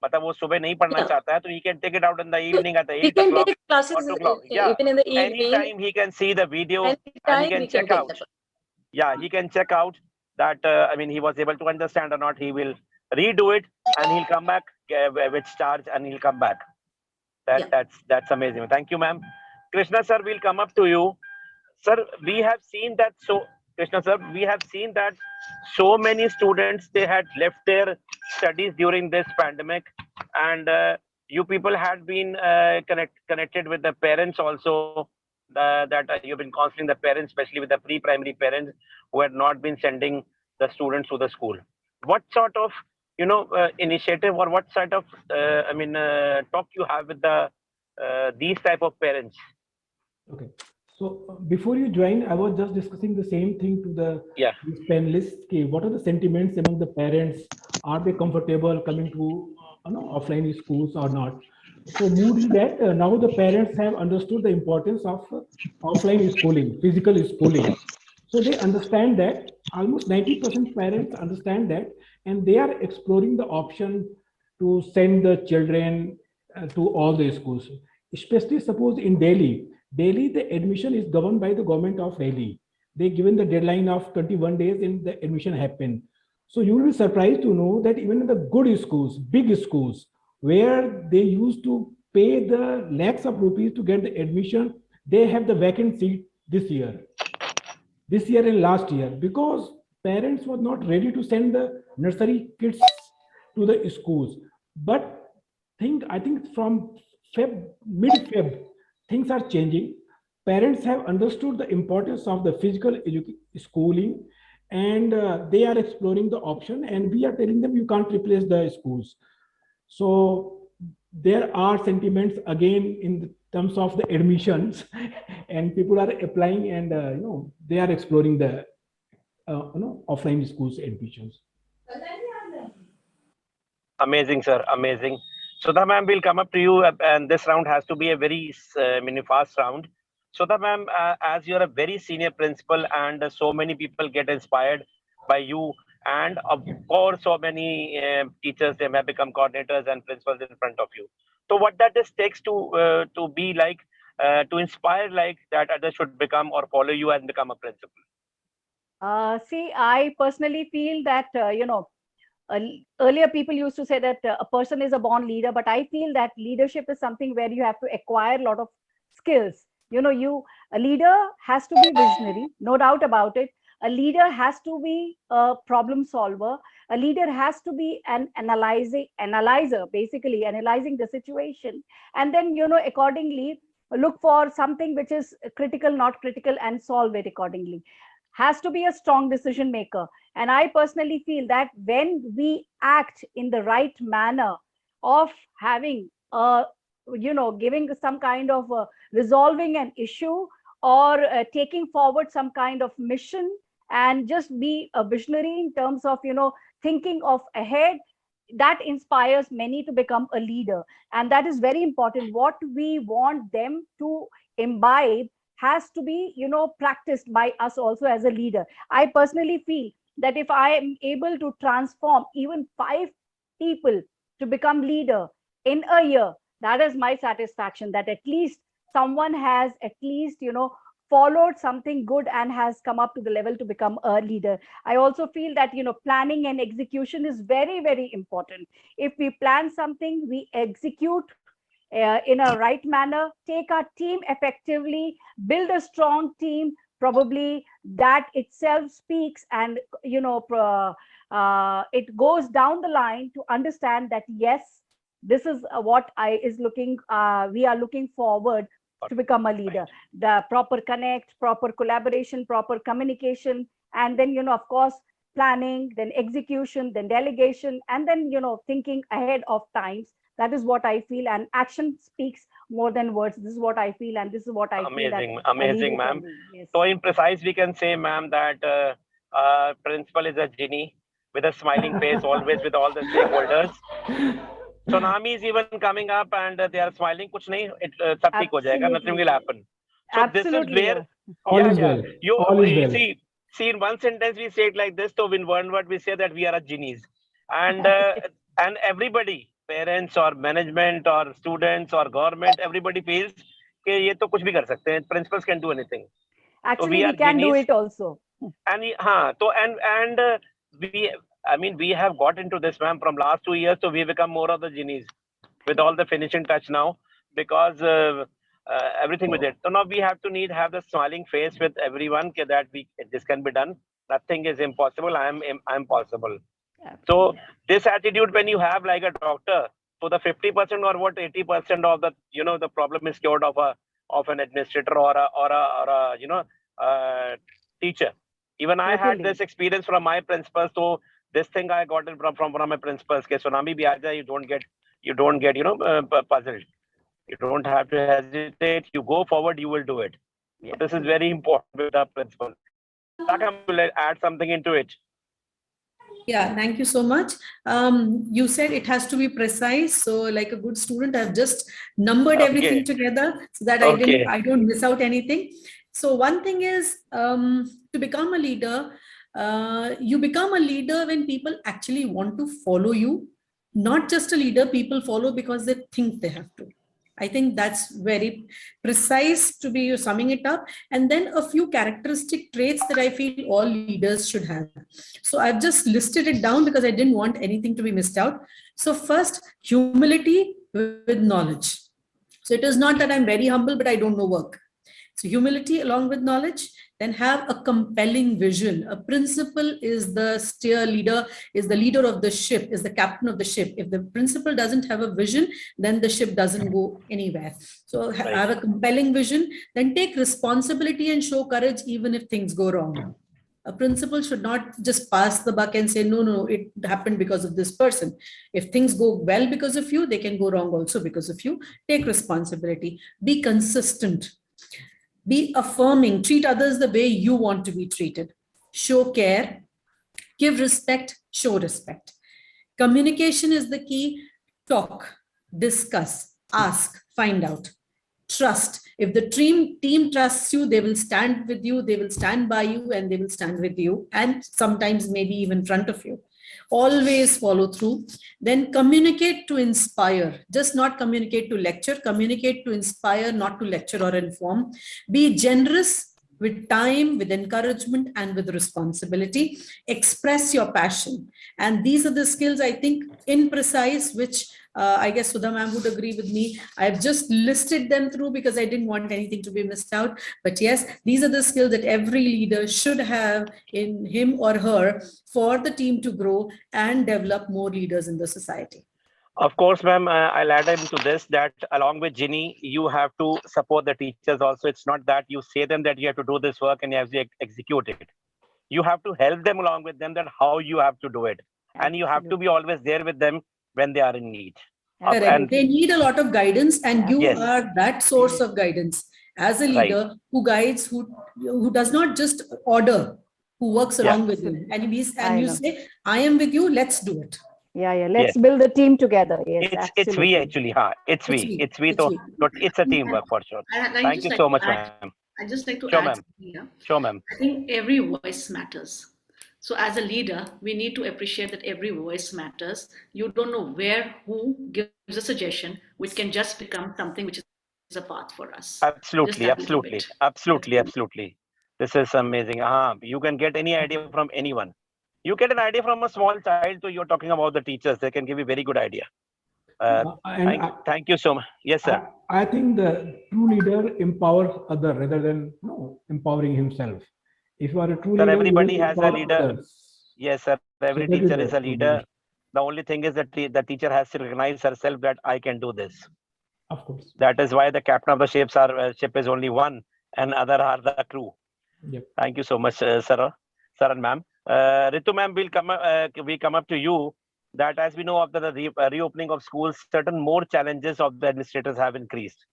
S1: मतलब वो सुबह नहीं पढ़ना
S5: Yeah.
S1: चाहता है तो he can take it out in the evening at the
S5: We
S1: 8
S5: can
S1: o'clock
S5: take
S1: or
S5: classes
S1: 2 o'clock. Yeah,
S5: even in the evening,
S1: anytime he can see the video and he
S5: anytime
S1: can
S5: we can
S1: check
S5: take
S1: out.
S5: the
S1: Yeah, he can check out that he was able to understand or not. He will redo it and he'll come back with charge and he'll come back.
S5: Yeah.
S1: That's amazing. Thank you, ma'am. Krishna sir, we'll come up to you. Sir, we have seen that. So Krishna sir, we have seen that so many students, they had left their studies during this pandemic, and you people had been connected with the parents also. That you've been counseling the parents, especially with the pre-primary parents who had not been sending the students to the school. What sort of initiative, or what sort of talk you have with the these type of parents?
S6: Okay. So before you join, I was just discussing the same thing to the
S1: Yeah.
S6: these panelists. Okay, what are the sentiments among the parents? Are they comfortable coming to offline schools or not? So mood is that now the parents have understood the importance of offline schooling, physical schooling. So they understand that, almost 90% parents understand that, and they are exploring the option to send the children to all the schools. Especially suppose in Delhi, the admission is governed by the government of Delhi. They given the deadline of 21 days and the admission happen. So you will be surprised to know that even in the good schools, big schools, where they used to pay the lakhs of rupees to get the admission, they have the vacant seat this year and last year, because parents were not ready to send the nursery kids to the schools. But I think from mid-Feb, things are changing. Parents have understood the importance of the physical schooling, and they are exploring the option, and we are telling them you can't replace the schools. So there are sentiments again in terms of the admissions, and people are applying, and they are exploring the offline schools admissions.
S1: Amazing, sir. Amazing. Sudha ma'am, will come up to you, and this round has to be a very fast round. Sudha ma'am, as you're a very senior principal, and so many people get inspired by you, and of course, so many teachers, they may become coordinators and principals in front of you. So, what that is takes to be like, to inspire like that others should become or follow you and become a principal.
S2: See, I personally feel that earlier people used to say that a person is a born leader, but I feel that leadership is something where you have to acquire a lot of skills. A leader has to be visionary, no doubt about it. A leader has to be a problem solver. A leader has to be an analyzer, basically analyzing the situation, and then accordingly look for something which is critical, not critical, and solve it accordingly. Has to be a strong decision maker. And I personally feel that when we act in the right manner of having giving some kind of resolving an issue, or taking forward some kind of mission, and just be a visionary in terms of thinking of ahead, that inspires many to become a leader. And that is very important. What we want them to imbibe has to be practiced by us also as a leader. I personally feel that if I am able to transform even 5 people to become leader in a year, that is my satisfaction, that at least someone has at least followed something good and has come up to the level to become a leader. I also feel that planning and execution is very, very important. If we plan something, we execute in a right manner, take our team effectively, build a strong team, probably that itself speaks, and it goes down the line to understand that yes, this is what we are looking forward to become a leader. The proper connect, proper collaboration, proper communication, and then, of course, planning, then execution, then delegation, and then, thinking ahead of times. That is what I feel, and action speaks more than words. This is what I feel, and this is what I feel that
S1: Amazing,
S2: a leader
S1: amazing,
S2: can
S1: ma'am.
S2: be. Yes.
S1: So in precise, we can say, ma'am, that principal is a genie with a smiling face, always with all the stakeholders. Tsunami is even coming up, and they are smiling. Kuch nahi, sab theek ho jayega. Nothing will
S2: Absolutely.
S1: happen. So this is
S2: Absolutely.
S1: where,
S6: All
S1: yeah,
S6: is
S1: yeah.
S6: well. All is well.
S1: See, in one sentence we say it like this. So in one word we say that we are a genies, and everybody, parents or management or students or government, everybody feels कि ये तो कुछ भी कर सकते हैं. Principals can do anything. So
S2: Actually,
S1: we
S2: we
S1: are
S2: can do
S1: genies.
S2: it also.
S1: And we, I mean, we have got into this, ma'am, from last 2 years. So we become more of the genies with all the finishing touch now, because everything with it. So now we have to have the smiling face with everyone that this can be done. Nothing is impossible. I'm possible. So this attitude, when you have like a doctor, so the 50% or what 80% of the the problem is cured of an administrator or a teacher. Even I had this experience from my principals. So this thing I got it from my principals. Okay, Tsunami bhi aa jaye, you don't get puzzled. You don't have to hesitate. You go forward. You will do it. So this is very important with the principal. Takam, will add something into it.
S3: Yeah, thank you so much. You said it has to be precise. So, like a good student, I've just numbered everything together so that I don't miss out anything. So, one thing is to become a leader. You become a leader when people actually want to follow you. Not just a leader, people follow because they think they have to. I think that's very precise to be summing it up. And then a few characteristic traits that I feel all leaders should have. So I've just listed it down because I didn't want anything to be missed out. So first, humility with knowledge. So it is not that I'm very humble, but I don't know work. So humility along with knowledge, then have a compelling vision. A principal is the leader, is the leader of the ship, is the captain of the ship. If the principal doesn't have a vision, then the ship doesn't go anywhere. So have a compelling vision, then take responsibility and show courage even if things go wrong. A principal should not just pass the buck and say, no, it happened because of this person. If things go well because of you, they can go wrong also because of you. Take responsibility. Be consistent. Be affirming. Treat others the way you want to be treated. Show care. Give respect. Show respect. Communication is the key. Talk, discuss, ask, find out. Trust. If the team trusts you, they will stand with you, they will stand by you, and they will stand with you, and sometimes maybe even in front of you. Always follow through. Then communicate to inspire. Just not communicate to lecture, communicate to inspire, not to lecture or inform. Be generous with time, with encouragement, and with responsibility. Express your passion. And these are the skills, I think, in precise, which I guess Sudha ma'am would agree with me. I've just listed them through because I didn't want anything to be missed out. But yes, these are the skills that every leader should have in him or her for the team to grow and develop more leaders in the society.
S1: Of course, ma'am, I'll add into this that along with Ginny, you have to support the teachers also. It's not that you say them that you have to do this work and you have to execute it. You have to help them along with them that how you have to do it. And you have to be always there with them when they are in need.
S3: And they need a lot of guidance, and you are that source of guidance as a leader who guides, who does not just order, who works along with you. And you say, I am with you, let's do it.
S2: Yeah. Let's build a team together. Yes,
S1: it's we actually. It's we. It's a teamwork for sure. Thank you so much, ma'am.
S7: I'd just like to add here.
S1: Sure, ma'am.
S7: I think every voice matters. So as a leader, we need to appreciate that every voice matters. You don't know who gives a suggestion, which can just become something which is a path for us.
S1: Absolutely. This is amazing. You can get any idea from anyone. You get an idea from a small child, so you're talking about the teachers. They can give you very good idea. Thank you so much. Yes, sir.
S6: I think the true leader empowers others rather than empowering himself. If you are a true leader,
S1: everybody has a leader.
S6: Others.
S1: Yes, sir. Every teacher is a leader. The only thing is that the teacher has to recognize herself that I can do this.
S6: Of course.
S1: That is why the captain of the ship is only one, and other are the crew.
S6: Yep.
S1: Thank you so much, sir and ma'am. Ritu ma'am, we come up to you that as we know of the reopening of schools, certain more challenges of the administrators have increased.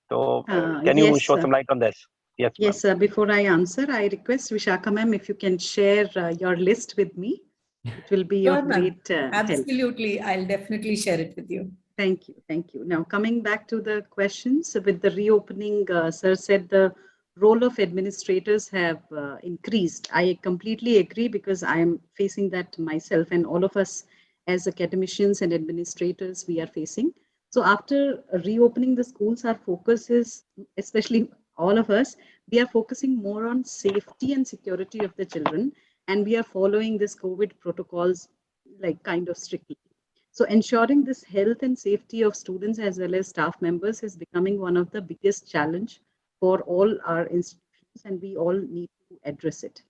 S1: So, can you
S4: Yes,
S1: show some light on this? Yes, ma'am.
S4: yes. Before I answer, I request Vishaka ma'am if you can share your list with me. It will be
S3: Sure,
S4: of
S3: ma'am.
S4: great help.
S3: Absolutely. I'll definitely share it with you.
S4: Thank you. Thank you. Now, coming back to the questions, with the reopening, sir said the role of administrators have increased. I completely agree because I am facing that myself, and all of us as academicians and administrators, we are facing. So, after reopening the schools, our focus is, especially all of us, we are focusing more on safety and security of the children, and we are following this COVID protocols like kind of strictly. So ensuring this health and safety of students as well as staff members is becoming one of the biggest challenge for all our institutions, and we all need to address it.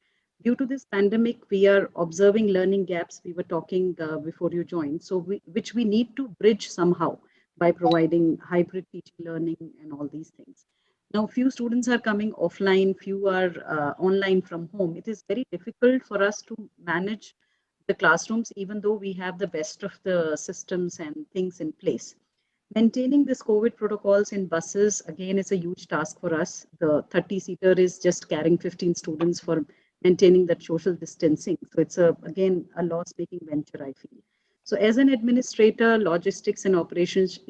S4: Due to this pandemic, we are observing learning gaps. We were talking before you joined, so which we need to bridge somehow by providing hybrid teaching, learning, and all these things. Now, few students are coming offline, few are online from home. It is very difficult for us to manage the classrooms, even though we have the best of the systems and things in place. Maintaining this COVID protocols in buses, again, is a huge task for us. The 30-seater is just carrying 15 students for maintaining that social distancing. So it's, again, a loss-making venture, I feel. So as an administrator, logistics and operations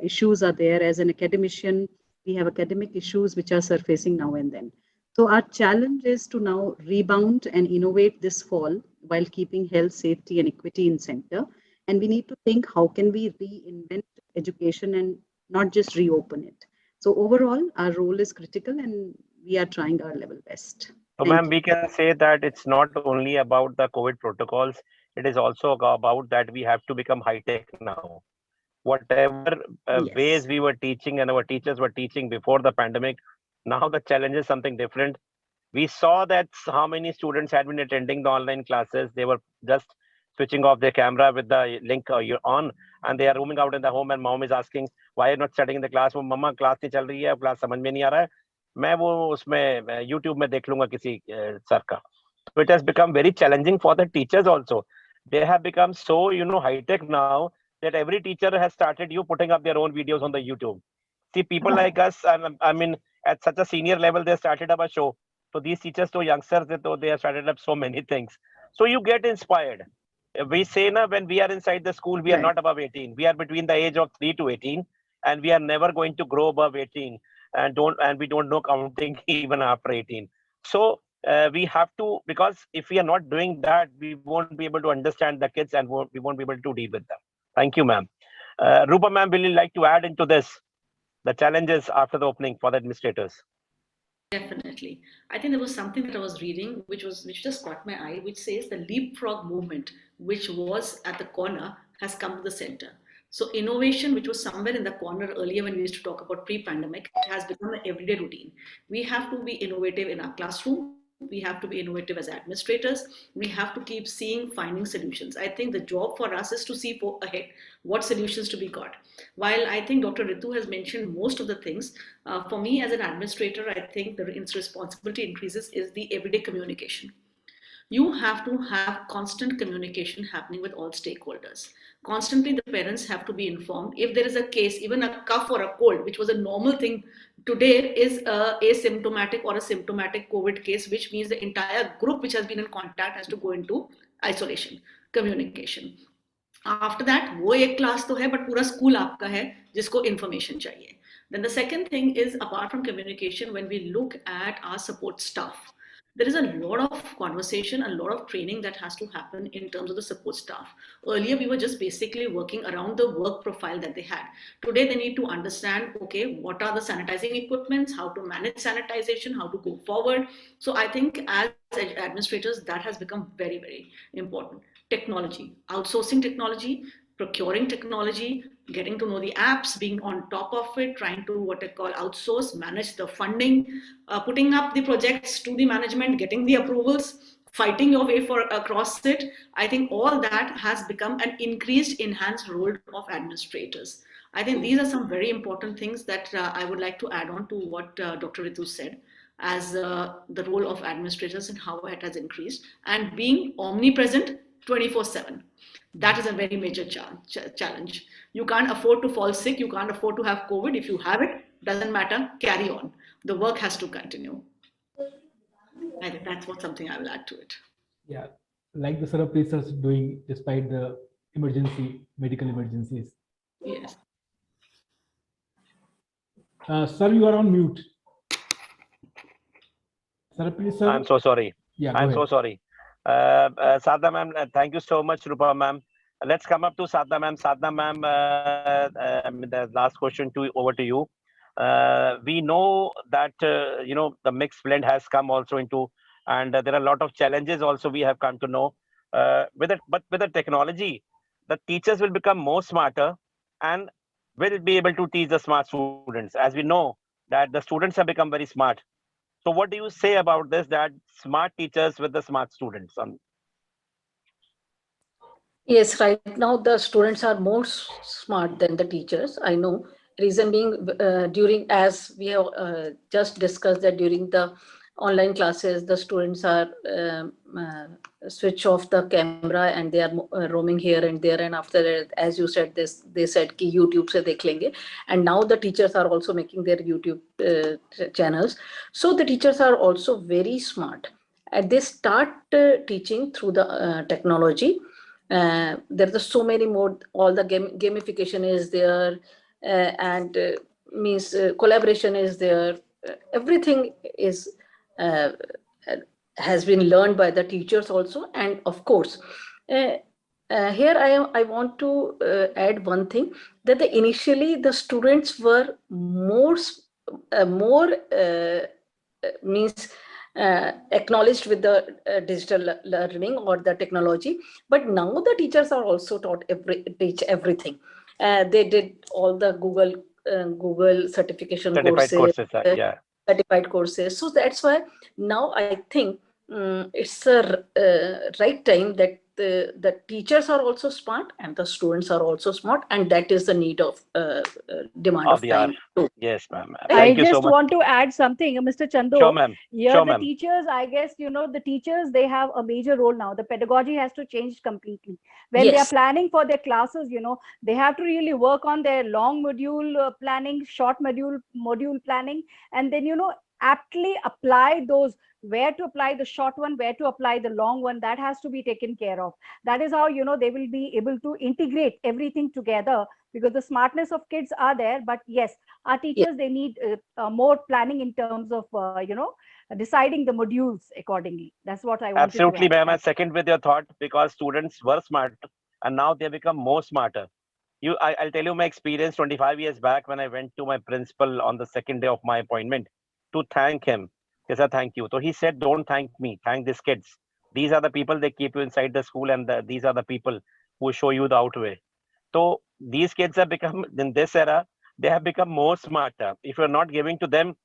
S4: issues are there. As an academician, we have academic issues which are surfacing now and then. So our challenge is to now rebound and innovate this fall while keeping health, safety, and equity in center. And we need to think how can we reinvent education and not just reopen it. So overall, our role is critical, and we are trying our level best.
S1: So,
S4: Thank
S1: ma'am,
S4: you.
S1: we can say that it's not only about the COVID protocols, it is also about that we have to become high tech now. Whatever ways
S4: Yes.
S1: we were teaching and our teachers were teaching before the pandemic, now the challenge is something different. We saw that how many students had been attending the online classes. They were just switching off their camera with the link you're on, and they are roaming out in the home, and mom is asking, why are you not studying in the class? वो मम्मा class नहीं चल रही है, class समझ में नहीं आ रहा है, मैं वो उसमें यूट्यूब में देख लूंगा किसी सर का. So it has become very challenging for the teachers also. They have become so high tech now that every teacher has started putting up their own videos on the YouTube. See, people like us, and I mean, at such a senior level, they started up a show. So these teachers, to youngsters, they have started up so many things. So you get inspired. We say na, when we are inside the school, we are
S4: Right.
S1: not above 18. We are between the age of 3 to 18, and we are never going to grow above 18, and we don't know counting even after 18. So we have to, because if we are not doing that, we won't be able to understand the kids, and we won't be able to deal with them. Thank you, ma'am. Rupa ma'am, will you like to add into this the challenges after the opening for the administrators?
S7: Definitely. I think there was something that I was reading which just caught my eye, which says the leapfrog movement, which was at the corner, has come to the center. So innovation, which was somewhere in the corner earlier when we used to talk about pre-pandemic, it has become an everyday routine. We have to be innovative in our classroom. We have to be innovative as administrators. We have to keep seeing, finding solutions. I think the job for us is to see ahead what solutions to be got. While I think Dr. Ritu has mentioned most of the things, for me as an administrator, I think the responsibility increases is the everyday communication. You have to have constant communication happening with all stakeholders. Constantly, the parents have to be informed. If there is a case, even a cough or a cold, which was a normal thing, today is a asymptomatic or a symptomatic COVID case, which means the entire group which has been in contact has to go into isolation, communication. After that वो एक class तो है but पूरा school आपका है जिसको information चाहिए. Then the second thing is, apart from communication, when we look at our support staff, there is a lot of conversation, a lot of training that has to happen in terms of the support staff. Earlier, we were just basically working around the work profile that they had. Today, they need to understand, okay, what are the sanitizing equipments, how to manage sanitization, how to go forward. So I think as administrators, that has become very, very important. Technology, outsourcing technology, procuring technology, getting to know the apps, being on top of it, trying to what I call outsource, manage the funding, putting up the projects to the management, getting the approvals, fighting your way for across it. I think all that has become an increased, enhanced role of administrators. I think these are some very important things that I would like to add on to what Dr. Ritu said as the role of administrators and how it has increased, and being omnipresent 24/7. That is a very major challenge. You can't afford to fall sick. You can't afford to have COVID. If you have it, doesn't matter, carry on. The work has to continue. I think that's what something I will add to it.
S6: Yeah, like the Sarapris are doing despite the medical emergencies.
S7: Yes.
S6: Sir, you are on mute. Sarapris, sir.
S1: I'm so sorry.
S6: Yeah,
S1: I'm
S6: go
S1: so sorry. Sadhna ma'am, thank you so much, Rupa ma'am. Let's come up to Sadhna ma'am. Sadhna ma'am, I mean, the last question over to you. We know that the mixed blend has come also into, and there are a lot of challenges also we have come to know. But with the technology, the teachers will become more smarter and will be able to teach the smart students. As we know that the students have become very smart. So what do you say about this, that smart teachers with the smart students?
S5: Yes, right now the students are more smart than the teachers. I know. Reason being, during, as we have just discussed, that during the online classes, the students are switch off the camera and they are roaming here and there. And after that, as you said, this they said ki YouTube se dekh lenge. And now the teachers are also making their YouTube channels. So the teachers are also very smart, and they start teaching through the technology. There are so many more. All the gamification is there, and means collaboration is there. Everything is uh, has been learned by the teachers also, and of course. Here I want to add one thing, that initially the students were more means acknowledged with the digital learning or the technology, but now the teachers are also teach everything. They did all the Google certification
S1: Certified
S5: courses,
S1: courses, yeah.
S5: certified courses. So that's why now I think it's a right time that the teachers are also smart and the students are also smart, and that is the need of demand
S1: Of
S5: of
S1: the hour.
S5: time too.
S1: Yes, ma'am.
S2: I
S1: Thank you so
S2: just
S1: much.
S2: want to add something, Mr.
S1: Sure,
S2: Chandok.
S1: ma'am.
S2: Here,
S1: Sure,
S2: the
S1: ma'am.
S2: teachers, I guess, the teachers, they have a major role now. The pedagogy has to change completely. When they are
S5: Yes.
S2: planning for their classes, they have to really work on their long module planning, short module planning, and then, aptly apply those, where to apply the short one, where to apply the long one. That has to be taken care of. That is how, they will be able to integrate everything together, because the smartness of kids are there. But yes, our
S5: Yes.
S2: teachers, they need more planning in terms of deciding the modules accordingly. That's what I wanted to
S1: Absolutely,
S2: add.
S1: ma'am. I
S2: Thank you.
S1: second with your thought, because students were smart and now they become more smarter. I'll tell you my experience 25 years back when I went to my principal on the second day of my appointment to thank him. He said, thank you. So he said, don't thank me, thank these kids. These are the people they keep you inside the school, and these are the people who show you the out way. So these kids have become, in this era, they have become more smarter. If you're not giving to them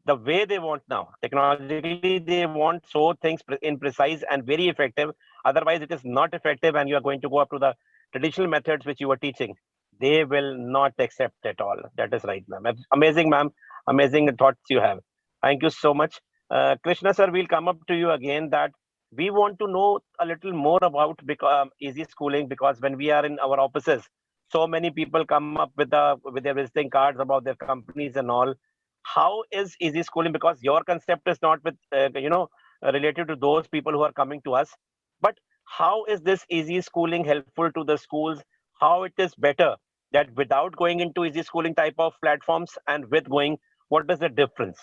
S1: the way they want now, technologically, they want so things in precise and very effective. Otherwise, it is not effective, and you are going to go up to the traditional methods which you were teaching. They will not accept at all. That is right, ma'am. Amazing, ma'am. Amazing thoughts you have. Thank you so much. Krishna sir, we'll come up to you again, that we want to know a little more about easy schooling, because when we are in our offices, so many people come up with their visiting cards about their companies and all. How is easy schooling? Because your concept is not with related to those people who are coming to us, but how is this easy schooling helpful to the schools? How it is better, that without going into easy schooling type of platforms and with going, what is the difference?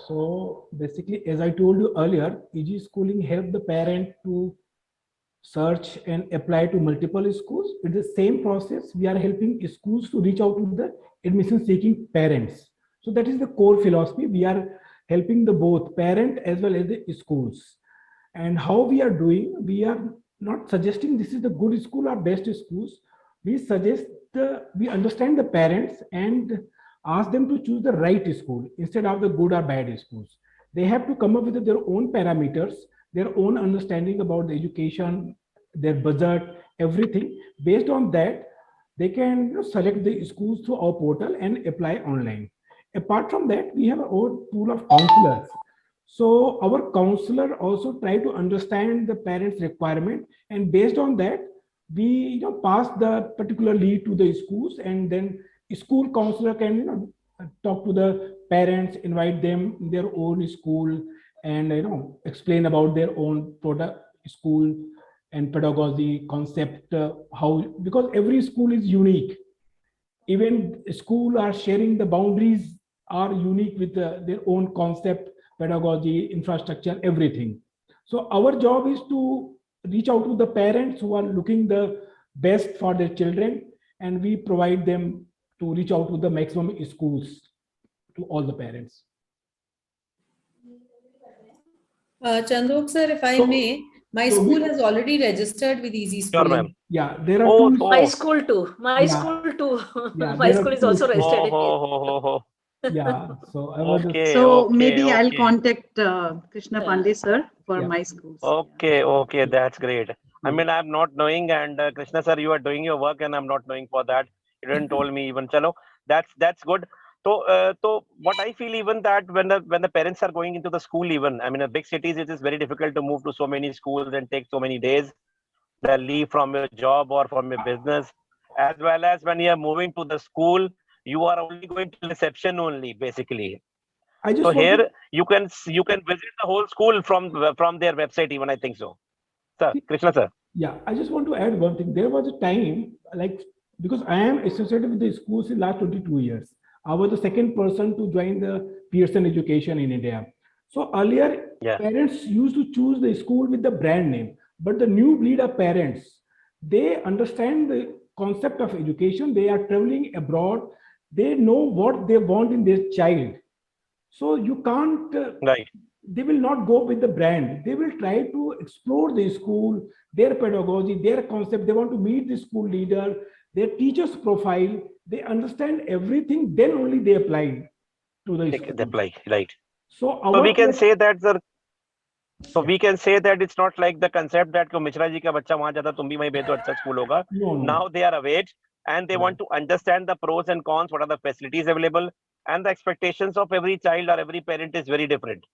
S6: So basically, as I told you earlier, EG schooling help the parent to search and apply to multiple schools. With the same process, we are helping schools to reach out to the admission seeking parents. So that is the core philosophy. We are helping the both parent as well as the schools. And how we are doing, we are not suggesting this is the good school or best schools. We suggest we understand the parents and ask them to choose the right school instead of the good or bad schools. They have to come up with their own parameters, their own understanding about the education, their budget, everything. Based on that, they can select the schools through our portal and apply online. Apart from that, we have our own pool of counselors. So our counselor also try to understand the parents' requirement, and based on that, we pass the particular lead to the schools, and then school counselor can talk to the parents, invite them in their own school, and explain about their own product school and pedagogy concept, how, because every school is unique. Even school are sharing the boundaries are unique with their own concept, pedagogy, infrastructure, everything. So our job is to reach out to the parents who are looking the best for their children, and we provide them to reach out to the maximum schools to all the parents.
S3: Chandok sir, if I
S6: So-
S3: may, my
S6: so
S3: school
S6: we-
S3: has already registered with Easy
S1: Sure, ma'am.
S3: Schooling.
S6: Yeah, there are
S1: Oh,
S6: two.
S5: My
S1: oh,
S5: school too. My
S6: Yeah.
S5: school too.
S6: Yeah,
S5: My
S6: there are
S5: school is
S6: two
S5: also
S6: schools.
S5: registered in
S1: oh.
S6: Yeah, so I was just,
S1: Okay,
S4: So
S1: okay,
S4: maybe I'll
S1: okay.
S4: contact Krishna
S5: Yeah.
S4: Pandey sir for
S6: Yeah.
S4: my schools.
S1: Okay, that's great. I
S6: Yeah.
S1: mean, I'm not knowing, and Krishna sir, you are doing your work, and I'm not knowing for that. You didn't told me even. Chalo, that's good. So what I feel even that when the parents are going into the school, even I mean, in big cities, it is very difficult to move to so many schools and take so many days. The leave from your job or from your business, as well as when you are moving to the school, you are only going to reception only, basically.
S6: I
S1: So
S6: just want
S1: here
S6: to
S1: you can visit the whole school from their website even, I think so. Sir, Krishna sir.
S6: Yeah, I just want to add one thing. There was a time, like, because I am associated with the schools in last 22 years. I was the second person to join the Pearson education in India. So earlier,
S1: Yeah.
S6: parents used to choose the school with the brand name, but the new breed of parents, they understand the concept of education. They are traveling abroad. They know what they want in their child. So you can't
S1: Right.
S6: they will not go with the brand. They will try to explore the school, their pedagogy, their concept. They want to meet the school leader, their teacher's profile. They understand everything, then only they apply to the
S1: Take the
S6: school.
S1: apply. Right.
S6: So
S1: So
S6: our
S1: we can say that the so
S6: Yeah.
S1: we can say that it's not like the concept that को मिश्रा जी का बच्चा वहां जाता तुम भी वहीं भेज दो अच्छा स्कूल होगा.
S6: No.
S1: Now they are aware and they
S6: Yeah.
S1: want to understand the pros and cons, what are the facilities available, and the expectations of every child or every parent is very different.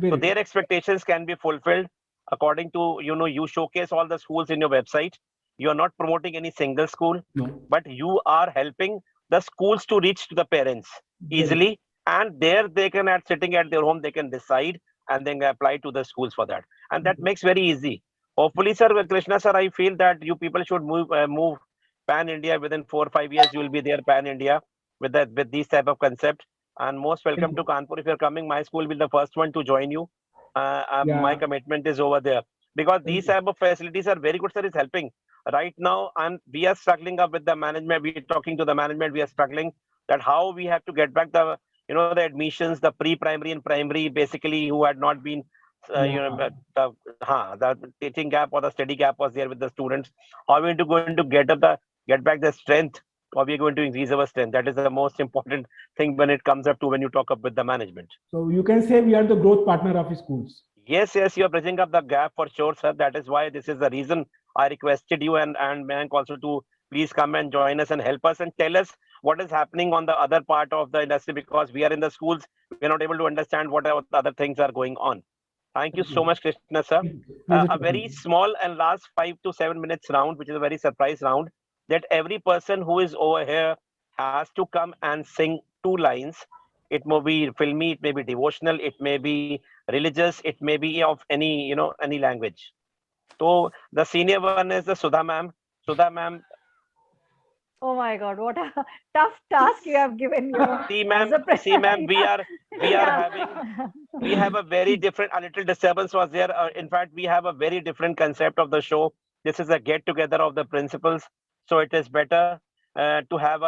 S1: So
S6: Very
S1: their expectations can be fulfilled according to, you showcase all the schools in your website. You are not promoting any single school,
S6: no.
S1: but you are helping the schools to reach to the parents
S6: Very
S1: easily. And there they can, at sitting at their home, they can decide and then apply to the schools for that. And that makes very easy. Hopefully, sir, Krishna, sir, I feel that you people should move pan India within 4 or 5 years. You will be there pan India with these type of concept. And most welcome to Kanpur. If you're coming, my school will be the first one to join you. My
S6: Yeah.
S1: commitment is over there because these type of facilities are very good, sir. Is helping right now, and we are struggling up with the management. We are talking to the management. We are struggling that how we have to get back the admissions, the pre-primary and primary, basically who had not been, the teaching gap or the study gap was there with the students. How are we going to get back the strength? Or we are going to increase our strength? That is the most important thing when it comes up to when you talk up with the management.
S6: So you can say we are the growth partner of schools.
S1: Yes, you are bridging up the gap for sure, sir. That is why this is the reason I requested you and Mayank also to please come and join us and help us and tell us what is happening on the other part of the industry, because we are in the schools, we are not able to understand what the other things are going on. Thank you so much, Krishna, sir.
S6: Pleasure
S1: A
S6: talking to
S1: very
S6: you.
S1: small and last 5 to 7 minutes round, which is a very surprise round, that every person who is over here has to come and sing 2 lines. It may be filmy, it may be devotional, it may be religious, it may be of any language. So the senior one is the Sudha ma'am. Sudha ma'am,
S2: Oh my God, what a tough task you have given,
S1: see
S2: as
S1: ma'am,
S2: a
S1: we are
S2: yeah.
S1: having we have a very different, a little disturbance was there. In fact, we have a very different concept of the show. This is a get together of the principals. So it is better to have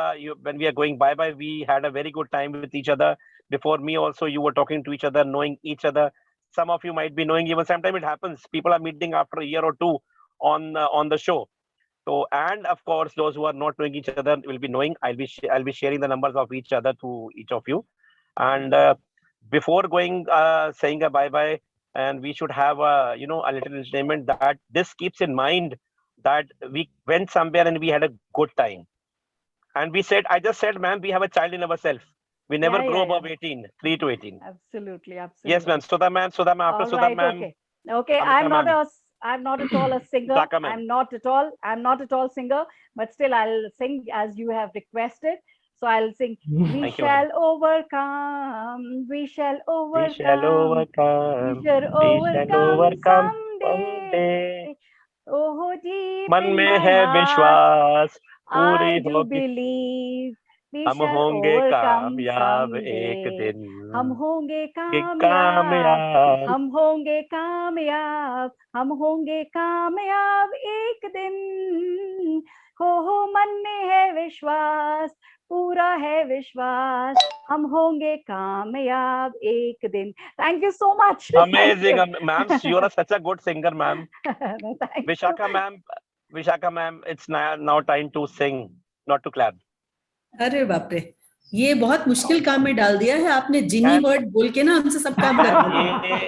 S1: when we are going bye bye, we had a very good time with each other. Before me also, you were talking to each other, knowing each other. Some of you might be knowing, even sometimes it happens. People are meeting after a year or two on the show. So, and of course, those who are not knowing each other will be knowing. I'll be sharing the numbers of each other to each of you. And before going, saying a bye bye, and we should have a little entertainment that this keeps in mind that we went somewhere and we had a good time. And I just said, ma'am, we have a child in ourselves. We never grow above 18, 3 to 18.
S2: Absolutely, absolutely.
S1: Yes, ma'am. Sudha ma'am, after Sudha
S2: Right,
S1: ma'am.
S2: Okay, I'm not at all a singer.
S1: Vishakha ma'am.
S2: I'm not at all singer, but still I'll sing as you have requested. So I'll sing. We shall overcome. We shall overcome.
S1: We shall overcome.
S2: We shall overcome someday. Oh, deep
S1: मन
S2: in
S1: में
S2: my
S1: है
S2: heart,
S1: विश्वास पूरी
S2: I do
S1: होगी,
S2: believe we
S1: हम
S2: shall
S1: होंगे
S2: overcome
S1: कामयाब एक
S2: someday.
S1: दिन,
S2: हम होंगे कामयाब,
S1: कामयाब,
S2: हम होंगे कामयाब, हम होंगे कामयाब एक दिन. हो मन में है विश्वास, पूरा है विश्वास, हम होंगे कामयाब एक दिन. Thank you so much.
S1: Amazing, ma'am. You are such a good singer, ma'am.
S2: No, thank
S1: Vishakha ma'am, it's now time to sing, not to clap.
S3: अरे बाप रे, ये बहुत मुश्किल काम में डाल दिया है आपने. जिनी वर्ड बोल के ना हमसे सब काम करवाना.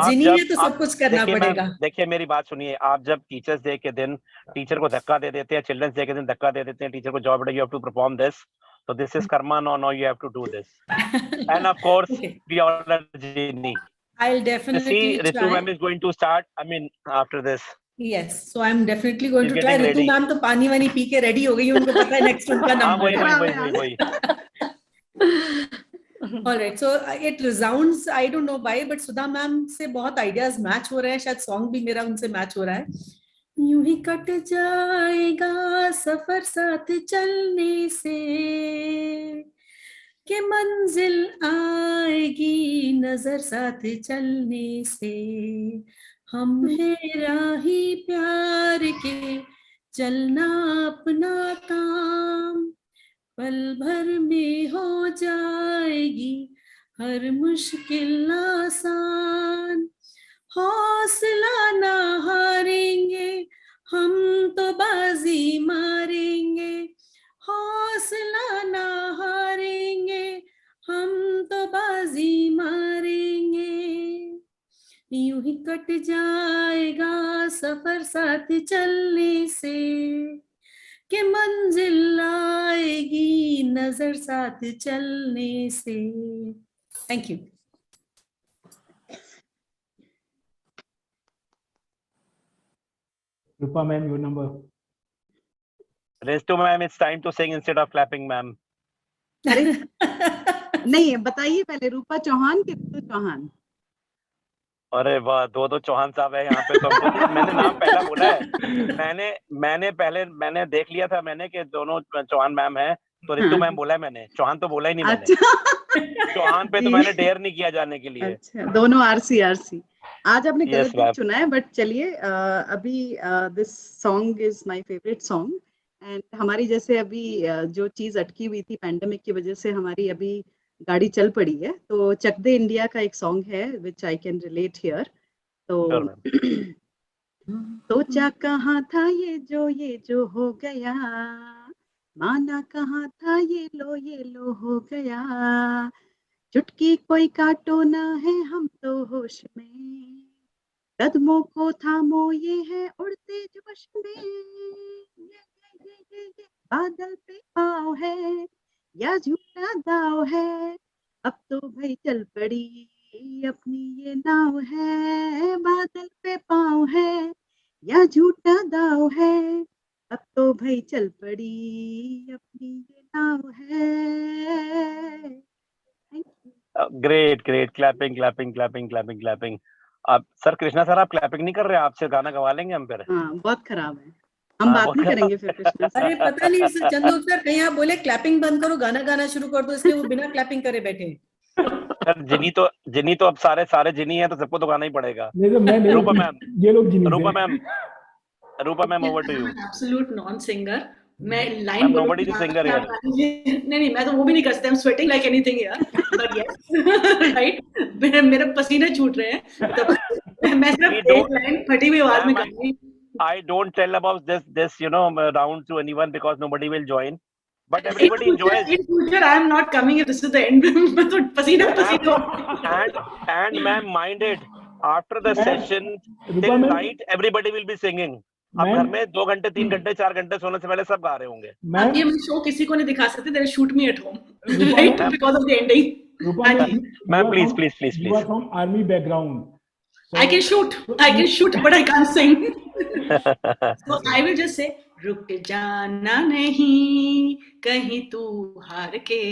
S3: जिनी है तो सब कुछ करना पड़ेगा.
S1: देखिए मेरी बात सुनिए, आप जब टीचर्स डे के दिन टीचर को धक्का दे देते हैं, चिल्ड्रंस डे के दिन धक्का दे देते हैं टीचर को, job you have to perform this, so this is karma. No, you have to do this. And of course, we all are genie.
S3: I'll definitely try.
S1: Ritu ma'am is going to start, I mean, after this.
S3: Yes, so I'm definitely going to try. Ritu ma'am तो पानी वानी P के ready हो गई, उनको पता है next उनका नंबर है.
S1: वही.
S3: All right, so it resounds, I don't know why, but Sudha ma'am से बहुत ideas match हो रहे हैं. शायद song भी मेरा उनसे match हो रहा है. यूं ही कट जाएगा सफर साथ चलने से, कि मंजिल आएगी नजर साथ चलने से. हम हैं राही प्यार के, चलना अपना काम, पल भर में हो जाएगी हर मुश्किल आसान. हौसला ना हारेंगे, हम तो बाजी मारेंगे. हौसला ना हारेंगे, हम तो बाजी मारेंगे. यूं ही कट जाएगा सफर साथ चलने से, कि मंजिल आएगी नजर साथ चलने से. Thank you.
S6: Rupa ma'am, your number.
S1: Ritu ma'am, it's time to sing instead of clapping, ma'am.
S4: नहीं, बताइए पहले, रूपा चौहान के रितु चौहान?
S1: अरे वाह, दो चौहान साहब है यहाँ पे. तो मैंने नाम पहला बोला है. मैंने देख लिया था मैंने कि दोनों चौहान मैम है, तो रितु मैम बोला है मैंने, चौहान तो बोला ही नहीं मैंने. चौहान पे तो मैंने डेयर नहीं किया जाने के लिए.
S4: अच्छा, दोनों आरसी. आज आपने गलत गीत चुना है, बट चलिए, अभी this song is my favourite song. And हमारी जैसे अभी जो चीज अटकी हुई थी पैंडेमिक की वजह से, हमारी अभी गाड़ी चल पड़ी है. तो चक दे इंडिया का एक सॉन्ग है विच आई कैन रिलेट हियर. तो चा कहाँ था ये जो हो गया, माना कहाँ था ये लो हो गया. चुटकी कोई काटो ना है हम तो होश में, कदमों को थामो ये है उड़ते जोश में. ये बादल पे पाँव है या झूठा दाव है, अब तो भाई चल पड़ी अपनी ये नाव है. बादल पे पाँव है या झूठा दाव है, अब तो भाई चल पड़ी अपनी ये नाव है.
S1: Great clapping. आप सर, कृष्णा सर, आप क्लैपिंग नहीं कर रहे, आपसे गाना गवा लेंगे हम फिर.
S4: हाँ, बहुत खराब है, हम बात नहीं करेंगे फिर कृष्णा सर.
S3: अरे पता नहीं चंदोक सर, कहीं आप बोले क्लैपिंग बंद करो, गाना गाना शुरू कर दो, इसलिए वो बिना क्लैपिंग करे बैठे.
S1: सर जिनी तो अब सारे जिनी है, तो सबको तो गाना ही पड़ेगा.
S6: रूपा मैम, ये लोग जिनी.
S1: Rupa ma'am, over to you.
S7: Absolute non singer. मैं line
S1: nobody is singer here.
S7: नहीं, मैं तो वो भी नहीं कर सकता. I am sweating like anything here, but yes, right, मेरे पसीने छूट रहे हैं. तो मैं सिर्फ एक लाइन फटी हुई आवाज में गाऊंगी.
S1: I don't tell about this round to anyone because nobody will join. But everybody enjoys.
S7: In future, I am not coming if this is the end. Pasina.
S1: And ma'am, mind it, after the session till night, everybody will be singing. अब घर
S6: ma'am
S1: में 2 घंटे 3 घंटे 4 घंटे सोने से पहले सब गा रहे होंगे।
S7: अब
S6: मैम
S7: ये मैं शो किसी को नहीं दिखा सकते, they shoot me at home,
S6: Roopa
S7: right?
S6: Ma'am
S7: Because of the ending.
S6: Roopa
S7: हाँ
S6: मैम
S7: जी,
S1: ma'am please please please
S6: you
S1: please.
S6: are from army background,
S7: I can shoot, I can shoot, but I can't sing. So I will just say, रुक जाना नहीं कहीं तू हार के.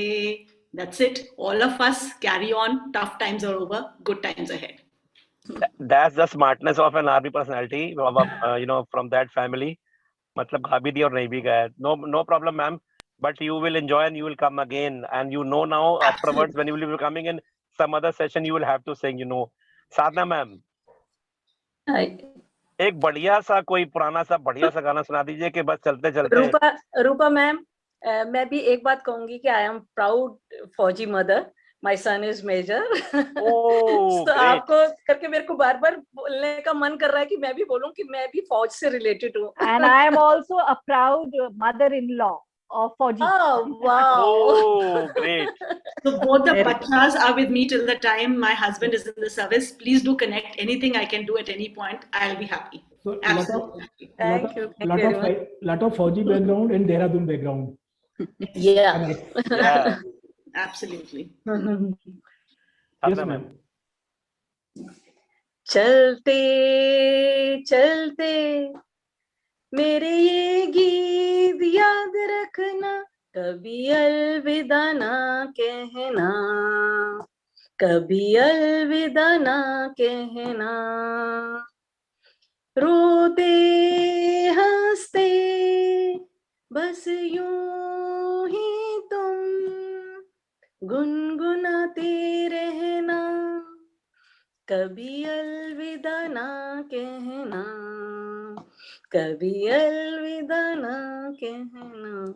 S7: That's it. All of us carry on. Tough times are over. Good times ahead.
S1: That's the smartness of an army personality, from that family. मतलब गा भी दिया और नहीं भी गाया. No problem, ma'am. But you will enjoy and you will come again. And you know now afterwards when you will be coming in some other session, you will have to sing. Sadhna ma'am, एक बढ़िया सा कोई पुराना सा बढ़िया सा गाना सुना दीजिए कि बस चलते चलते.
S5: रूपा मैम, मैं भी एक बात कहूंगी कि आई एम प्राउड फौजी mother, my son is major.
S1: Oh,
S5: तो
S1: great.
S5: आपको करके मेरे को बार बार बोलने का मन कर रहा है कि मैं भी बोलूं कि मैं भी फौज से रिलेटेड हूँ.
S2: And I am also a proud mother-in-law of Fauji.
S5: Oh, wow.
S1: Oh, great.
S7: So both the
S4: Very
S7: bachas are with me till the time my husband is in the service. Please do connect. Anything I can do at any point, I'll be happy.
S6: So
S7: Absolutely happy.
S5: Thank you. Thank you very much.
S6: lot of Fauji background and Dehradun background.
S5: Yeah.
S6: Correct.
S1: Yeah.
S7: Absolutely.
S6: Yes,
S1: Sadhna
S6: ma'am.
S5: चलते चलते मेरे ये गीत याद रखना, कभी अलविदा ना कहना, कभी अलविदा ना कहना. रोते हंसते बस यूं ही तुम गुनगुनाते रहना, कभी अलविदा ना कहना, कभी अलविदा ना कहना.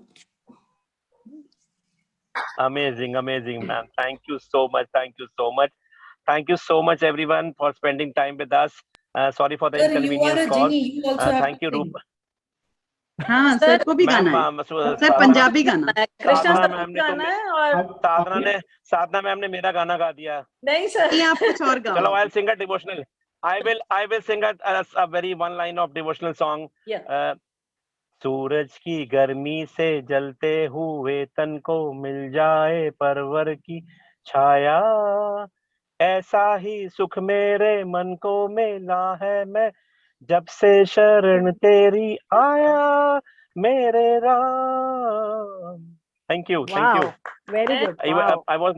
S1: Amazing, amazing, ma'am. Thank you so much. Thank you so much. Thank you so much, everyone, for spending time with us. Sorry for the
S3: Sir, you are
S1: inconvenience
S3: a
S1: caused.
S3: genie. You also have
S1: Thank
S3: to
S1: you,
S3: sing.
S1: Rupa.
S4: हाँ sir को भी गाना है.
S1: Ma'am,
S4: sir
S1: साधना
S4: पंजाबी गाना.
S5: कृष्णा
S1: साधना
S5: sir
S1: ma'am ने
S5: गाना
S1: तो
S5: है और
S1: साधना मैम ने मेरा गाना गा दिया.
S5: नहीं सर.
S4: नहीं, आप कुछ और
S1: चलो,
S4: गाओ.
S1: I'll sing a devotional. I will sing a very one line of devotional song.
S5: Yeah.
S1: सूरज की गर्मी से जलते हुए तन को मिल जाए परवर की छाया, ऐसा ही सुख मेरे मन को मिला है, मैं जब से शरण तेरी आया मेरे Ram. Thank you. Thank you.
S2: Wow, very good. Wow.
S1: I was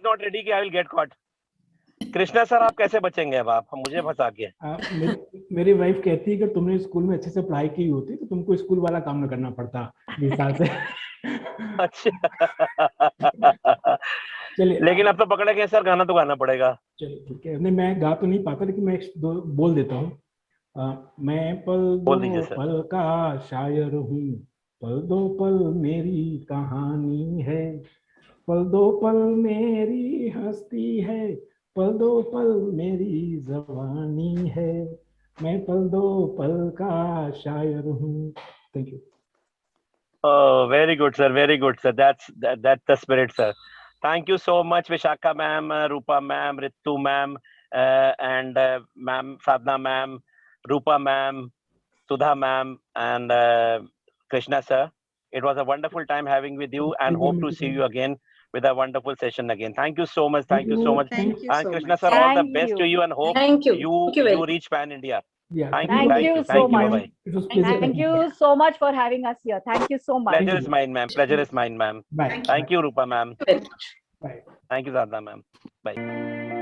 S1: not ready कि I will get caught. Krishna sir, आप कैसे बचेंगे अब? आप मुझे फंसा के.
S6: मेरी वाइफ कहती है कि तुमने स्कूल में अच्छे से पढ़ाई की होती तो तुमको स्कूल वाला काम न करना पड़ता 20 साल से.
S1: अच्छा.
S6: चलिए,
S1: लेकिन अब तो पकड़े गए सर, गाना तो गाना पड़ेगा.
S6: चलिए ठीक है. नहीं, मैं गा तो नहीं पाता, लेकिन मैं दो बोल देता हूँ. मैं पल दो
S1: बोल दीजिए सर.
S6: पल का शायर हूँ, पल दो पल मेरी कहानी है, पल दो पल मेरी हस्ती है, पल दो पल मेरी जवानी है, मैं पल दो पल का शायर हूँ. Thank you.
S1: Oh, very good, sir. Very good, sir. That's the spirit, sir. Thank you so much, Vishakha ma'am, Rupa ma'am, Ritu ma'am, and ma'am Sadhna ma'am, Rupa ma'am, Sudha ma'am, and Krishna sir. It was a wonderful time having with you, and hope to see you again with a wonderful session again. Thank you so much. Thank you so much.
S4: Thank you
S1: And
S4: so
S1: Krishna
S4: much.
S1: sir, all the
S2: Thank
S1: best to
S2: you.
S1: you, and hope
S5: Thank you.
S1: you
S5: Thank you very much.
S1: reach Pan India.
S6: Yeah,
S1: Thank
S2: Thank
S1: you.
S2: you
S1: Thank
S2: so
S1: you.
S2: much.
S1: Bye-bye.
S6: It was pleasure.
S2: Thank you so much for having us here. Thank you so much.
S1: Pleasure is mine, ma'am. Pleasure is mine, ma'am.
S6: Bye.
S1: Thank you, Rupa ma'am.
S5: Very much.
S6: Bye.
S1: Thank you, Sadhana ma'am. Bye.